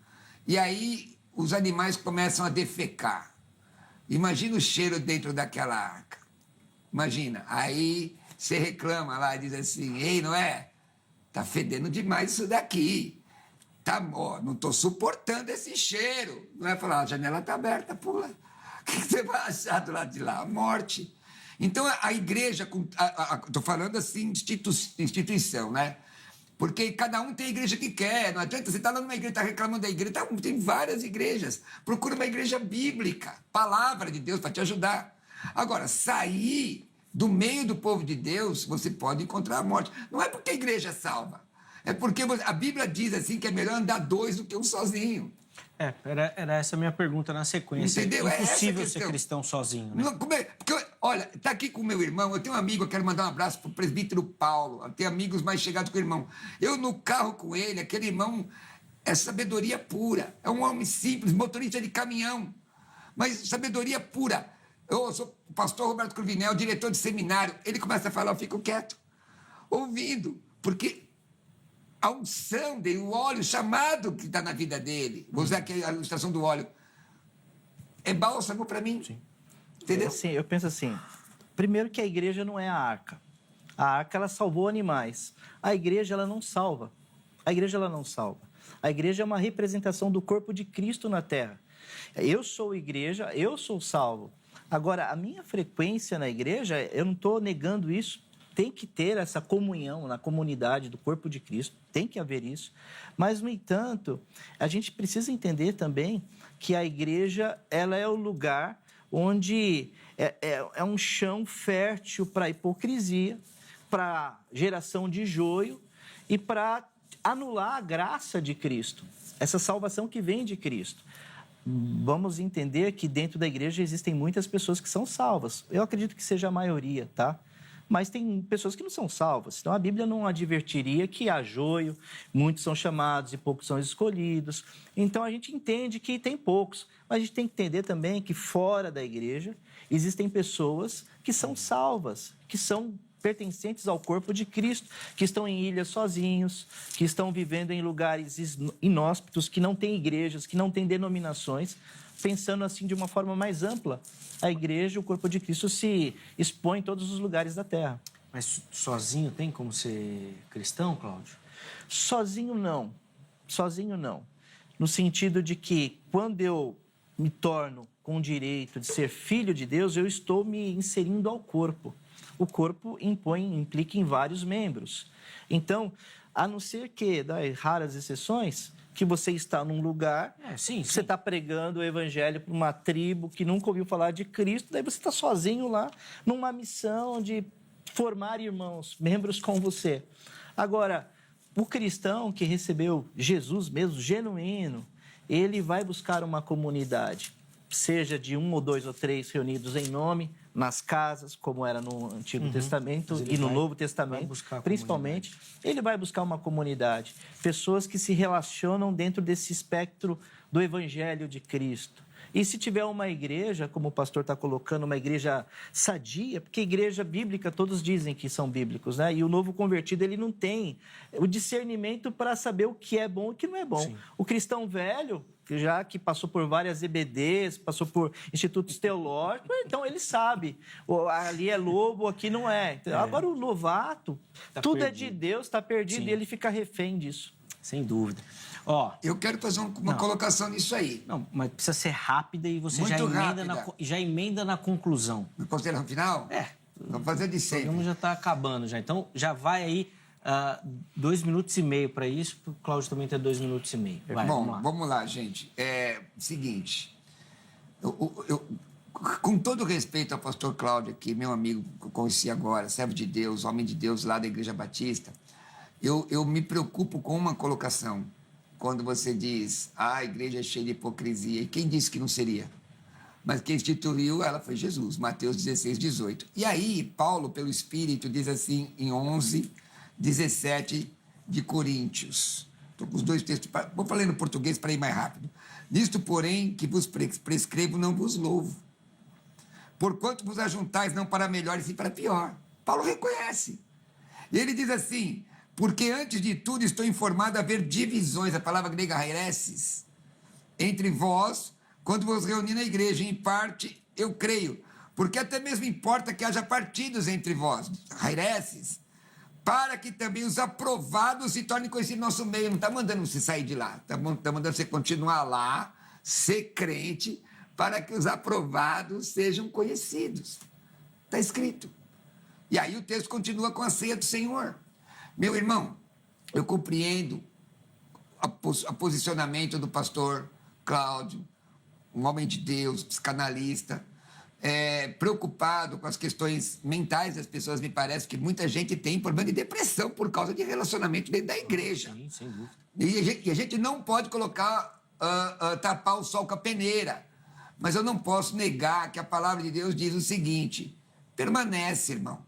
E aí os animais começam a defecar. Imagina o cheiro dentro daquela arca. Imagina, aí você reclama lá e diz assim, ei, não é? Tá fedendo demais isso daqui. Tá, ó, não tô suportando esse cheiro. Não é falar, a janela tá aberta, pula. O que você vai achar do lado de lá? A morte. Então, a igreja, estou falando assim, instituição, né? Porque cada um tem a igreja que quer. Não adianta você estar lá numa igreja, está reclamando da igreja. Tem várias igrejas. Procura uma igreja bíblica, palavra de Deus para te ajudar. Agora, sair do meio do povo de Deus, você pode encontrar a morte. Não é porque a igreja salva. É porque a Bíblia diz assim que é melhor andar dois do que um sozinho. Era essa a minha pergunta na sequência. Entendeu? É impossível ser cristão sozinho, né? Não, porque, olha, tá aqui com o meu irmão, eu tenho um amigo, eu quero mandar um abraço pro presbítero Paulo, eu tenho amigos mais chegados com o irmão. Eu no carro com ele, aquele irmão é sabedoria pura, é um homem simples, motorista de caminhão, mas sabedoria pura. Eu sou o pastor Roberto Cruvinel, diretor de seminário, ele começa a falar, eu fico quieto, ouvindo, porque a unção dele, o óleo chamado que está na vida dele, vou usar aqui a ilustração do óleo, é bálsamo para mim. Sim. Entendeu? Assim, eu penso assim, primeiro que a igreja não é a arca. A arca, ela salvou animais. A igreja, ela não salva. A igreja, ela não salva. A igreja é uma representação do corpo de Cristo na terra. Eu sou igreja, eu sou salvo. Agora, a minha frequência na igreja, eu não estou negando isso, tem que ter essa comunhão na comunidade do corpo de Cristo, tem que haver isso. Mas, no entanto, a gente precisa entender também que a igreja, ela é o lugar onde é um chão fértil para a hipocrisia, para geração de joio e para anular a graça de Cristo, essa salvação que vem de Cristo. Vamos entender que dentro da igreja existem muitas pessoas que são salvas. Eu acredito que seja a maioria, tá? Mas tem pessoas que não são salvas. Então, a Bíblia não advertiria que há joio, muitos são chamados e poucos são escolhidos. Então, a gente entende que tem poucos. Mas a gente tem que entender também que fora da igreja existem pessoas que são salvas, que são pertencentes ao corpo de Cristo, que estão em ilhas sozinhos, que estão vivendo em lugares inóspitos, que não têm igrejas, que não têm denominações. Pensando assim de uma forma mais ampla, a igreja, o corpo de Cristo, se expõe em todos os lugares da terra. Mas sozinho tem como ser cristão, Cláudio? Sozinho não. Sozinho não. No sentido de que quando eu me torno com o direito de ser filho de Deus, eu estou me inserindo ao corpo. O corpo implica em vários membros. Então, a não ser que, das raras exceções, que você está num lugar, você está pregando o evangelho para uma tribo que nunca ouviu falar de Cristo, daí você está sozinho lá, numa missão de formar irmãos, membros com você. Agora, o cristão que recebeu Jesus mesmo, genuíno, ele vai buscar uma comunidade, seja de 1 ou 2 ou 3 reunidos em nome, nas casas, como era no Antigo Testamento e no Novo Testamento, principalmente, ele vai buscar uma comunidade, pessoas que se relacionam dentro desse espectro do Evangelho de Cristo. E se tiver uma igreja, como o pastor está colocando, uma igreja sadia, porque igreja bíblica, todos dizem que são bíblicos, né? E o novo convertido, ele não tem o discernimento para saber o que é bom e o que não é bom. Sim. O cristão velho, já que passou por várias EBDs, passou por institutos teológicos, então ele sabe, ali é lobo, aqui não é. Agora o novato, tudo perdido. É de Deus, está perdido. Sim. E ele fica refém disso. Sem dúvida. Eu quero fazer uma colocação nisso aí. Não, mas precisa ser rápida e você já emenda na conclusão. Na consideração final? Vamos fazer de sempre. O programa já está acabando já. Então, já vai aí 2 minutos e meio para isso, para o Cláudio também ter 2 minutos e meio. Vai, vamos lá, gente. Seguinte, com todo respeito ao pastor Cláudio aqui, meu amigo que eu conheci agora, servo de Deus, homem de Deus lá da Igreja Batista, eu me preocupo com uma colocação. Quando você diz, a igreja é cheia de hipocrisia, e quem disse que não seria? Mas quem instituiu ela foi Jesus, Mateus 16, 18. E aí, Paulo, pelo Espírito, diz assim em 11, 17 de Coríntios. Estou com os 2 textos, vou falar no português para ir mais rápido. Nisto, porém, que vos prescrevo, não vos louvo. Porquanto vos ajuntais não para melhor, e sim para pior. Paulo reconhece. E ele diz assim, porque antes de tudo estou informado a haver divisões, a palavra grega haireses, entre vós, quando vos reuni na igreja, em parte eu creio, Porque até mesmo importa que haja partidos entre vós, aireses, para que também os aprovados se tornem conhecidos no nosso meio. Não está mandando você sair de lá, está mandando você continuar lá, ser crente, para que os aprovados sejam conhecidos. Está escrito. E aí o texto continua com a ceia do Senhor. Meu irmão, eu compreendo o posicionamento do pastor Cláudio, um homem de Deus, psicanalista, preocupado com as questões mentais das pessoas. Me parece que muita gente tem problema de depressão por causa de relacionamento dentro da igreja. Sim, sem dúvida. E a gente não pode tapar o sol com a peneira. Mas eu não posso negar que a palavra de Deus diz o seguinte: permanece, irmão,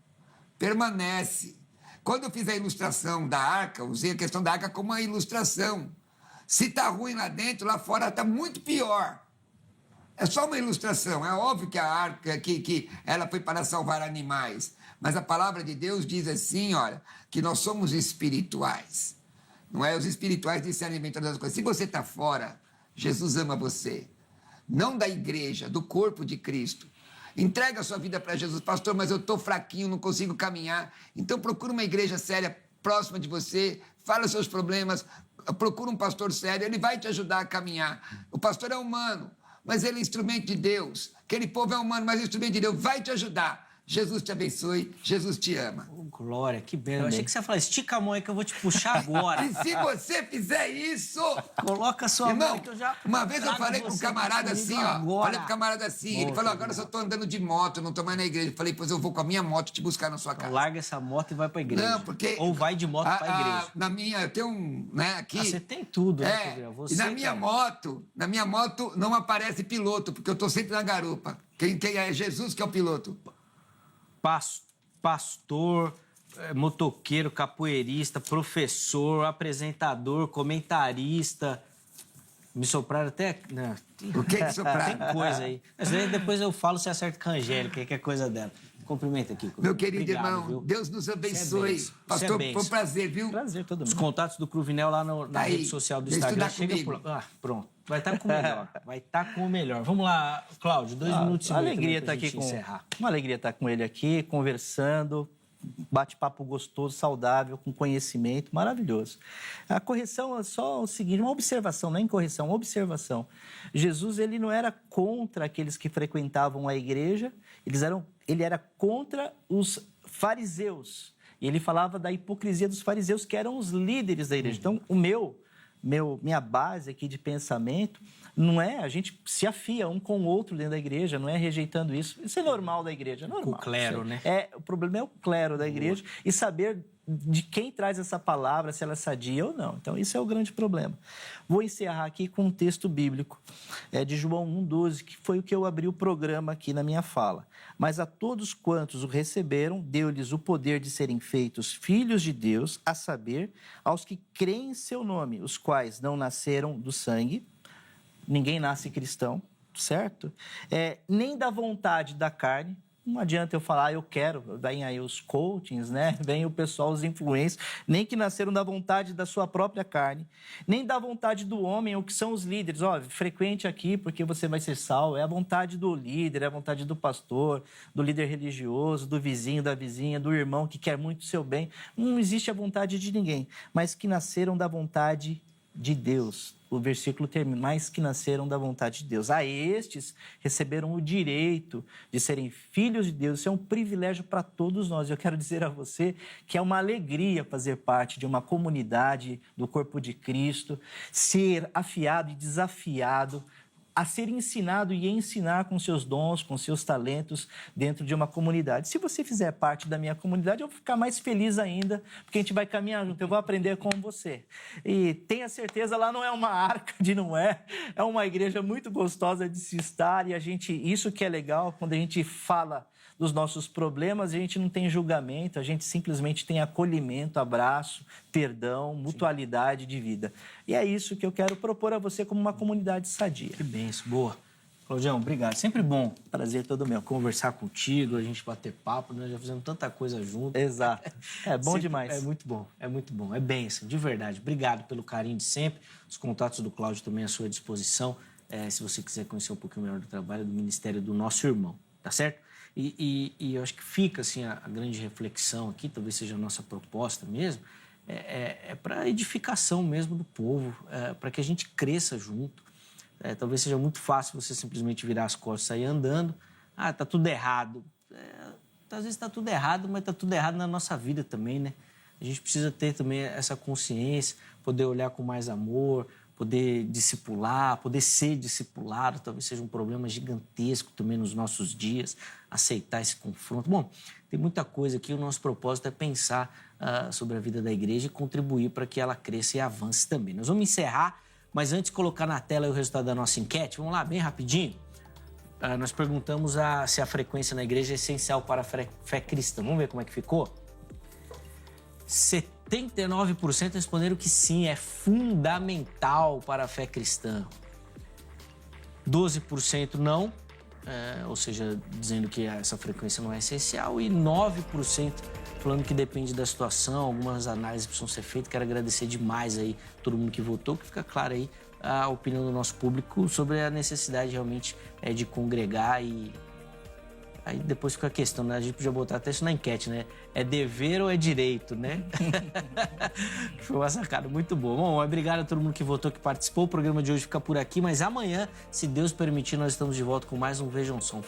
permanece. Quando eu fiz a ilustração da arca, usei a questão da arca como uma ilustração. Se está ruim lá dentro, lá fora está muito pior. É só uma ilustração. É óbvio que a arca, que ela foi para salvar animais. Mas a palavra de Deus diz assim, olha, que nós somos espirituais. Não é? Os espirituais discernem todas as coisas. Se você está fora, Jesus ama você. Não da igreja, do corpo de Cristo. Entrega a sua vida para Jesus. Pastor, mas eu estou fraquinho, não consigo caminhar. Então procura uma igreja séria próxima de você, fala os seus problemas, procura um pastor sério, ele vai te ajudar a caminhar. O pastor é humano, mas ele é instrumento de Deus. Aquele povo é humano, mas é instrumento de Deus, vai te ajudar. Jesus te abençoe, Jesus te ama. Oh, glória, que bem. Eu achei que você ia falar, estica a mão aí que eu vou te puxar agora. E se você fizer isso... Coloca a sua irmão, mão que eu já... uma vez eu falei com um camarada assim, ó. Agora. Falei pro camarada assim, ele falou, agora eu só tô andando de moto, não tô mais na igreja. Eu falei, pois eu vou com a minha moto te buscar na sua casa. Larga essa moto e vai pra igreja. Não, porque... Ou vai de moto pra igreja. Na minha, eu tenho um, né, aqui... Você tem tudo, né, Gabriel? Você, e na minha moto não aparece piloto, porque eu tô sempre na garupa. Quem é Jesus que é o piloto. Pastor, motoqueiro, capoeirista, professor, apresentador, comentarista. Me sopraram até... Não. O que sopraram? Tem coisa aí. Mas aí depois eu falo se acerta com a Angélica, que é coisa dela. Cumprimenta aqui. Meu querido Obrigado, irmão, viu? Deus nos abençoe. Pastor, foi um prazer, viu? Prazer todo mundo. Os contatos do Cruvinel lá na Aí, rede social do vem Instagram. estudar comigo. Pronto. Vai estar com o melhor. Vai estar com o melhor. Vamos lá, Cláudio, 2 minutos e meio. Alegria estar aqui uma alegria estar com ele aqui, conversando, bate-papo gostoso, saudável, com conhecimento, maravilhoso. A correção é só o seguinte, uma observação, não é incorreção, uma observação. Jesus, ele não era contra aqueles que frequentavam a igreja, ele era contra os fariseus. E ele falava da hipocrisia dos fariseus, que eram os líderes da igreja. Então, minha base aqui de pensamento não é a gente se afia um com o outro dentro da igreja, não é rejeitando isso. Isso é normal da igreja, é normal. O clero, né? O problema é o clero da igreja e saber de quem traz essa palavra, se ela é sadia ou não. Então, isso é o grande problema. Vou encerrar aqui com um texto bíblico de João 1,12, que foi o que eu abri o programa aqui na minha fala. Mas a todos quantos o receberam, deu-lhes o poder de serem feitos filhos de Deus, a saber, aos que creem em seu nome, os quais não nasceram do sangue, ninguém nasce cristão, certo? Nem da vontade da carne. Não adianta eu falar, eu quero, vem aí os coachings, né? Vem o pessoal, os influencers, nem que nasceram da vontade da sua própria carne, nem da vontade do homem, ou que são os líderes. Frequente aqui porque você vai ser salvo. É a vontade do líder, é a vontade do pastor, do líder religioso, do vizinho, da vizinha, do irmão que quer muito o seu bem. Não existe a vontade de ninguém, mas que nasceram da vontade de Deus. O versículo termina, mas que nasceram da vontade de Deus. A estes receberam o direito de serem filhos de Deus. Isso é um privilégio para todos nós. Eu quero dizer a você que é uma alegria fazer parte de uma comunidade do corpo de Cristo, ser afiado e desafiado, a ser ensinado e ensinar com seus dons, com seus talentos dentro de uma comunidade. Se você fizer parte da minha comunidade, eu vou ficar mais feliz ainda, porque a gente vai caminhar junto, eu vou aprender com você. E tenha certeza, lá não é uma arca de Noé, é uma igreja muito gostosa de se estar, e isso que é legal, quando a gente fala dos nossos problemas, a gente não tem julgamento, a gente simplesmente tem acolhimento, abraço, perdão, mutualidade de vida. E é isso que eu quero propor a você como uma comunidade sadia. Que benção, boa. Claudião, obrigado. Sempre bom Prazer todo meu. conversar contigo, a gente bater papo, nós já fizemos tanta coisa junto. Exato. É bom demais. É muito bom, é muito bom. É bênção, de verdade. Obrigado pelo carinho de sempre. Os contatos do Cláudio também à sua disposição, se você quiser conhecer um pouquinho melhor do trabalho do Ministério do Nosso Irmão, tá certo? E eu acho que fica assim, a grande reflexão aqui, talvez seja a nossa proposta mesmo, para edificação mesmo do povo, para que a gente cresça junto. Talvez seja muito fácil você simplesmente virar as costas e sair andando. Ah, tá tudo errado. Às vezes tá tudo errado, mas tá tudo errado na nossa vida também, né? A gente precisa ter também essa consciência, poder olhar com mais amor, poder discipular, poder ser discipulado, talvez seja um problema gigantesco também nos nossos dias, aceitar esse confronto. Bom, tem muita coisa aqui, o nosso propósito é pensar sobre a vida da igreja e contribuir para que ela cresça e avance também. Nós vamos encerrar, mas antes de colocar na tela o resultado da nossa enquete, vamos lá, bem rapidinho. Nós perguntamos se a frequência na igreja é essencial para a fé cristã. Vamos ver como é que ficou? 79% responderam que sim, é fundamental para a fé cristã. 12% não, ou seja, dizendo que essa frequência não é essencial. E 9% falando que depende da situação, algumas análises precisam ser feitas. Quero agradecer demais aí todo mundo que votou, que fica claro aí a opinião do nosso público sobre a necessidade realmente de congregar. E aí depois fica a questão, né? A gente podia botar até isso na enquete, né? É dever ou é direito, né? Foi uma sacada muito boa. Bom, obrigado a todo mundo que votou, que participou. O programa de hoje fica por aqui, mas amanhã, se Deus permitir, nós estamos de volta com mais um Vejam Só.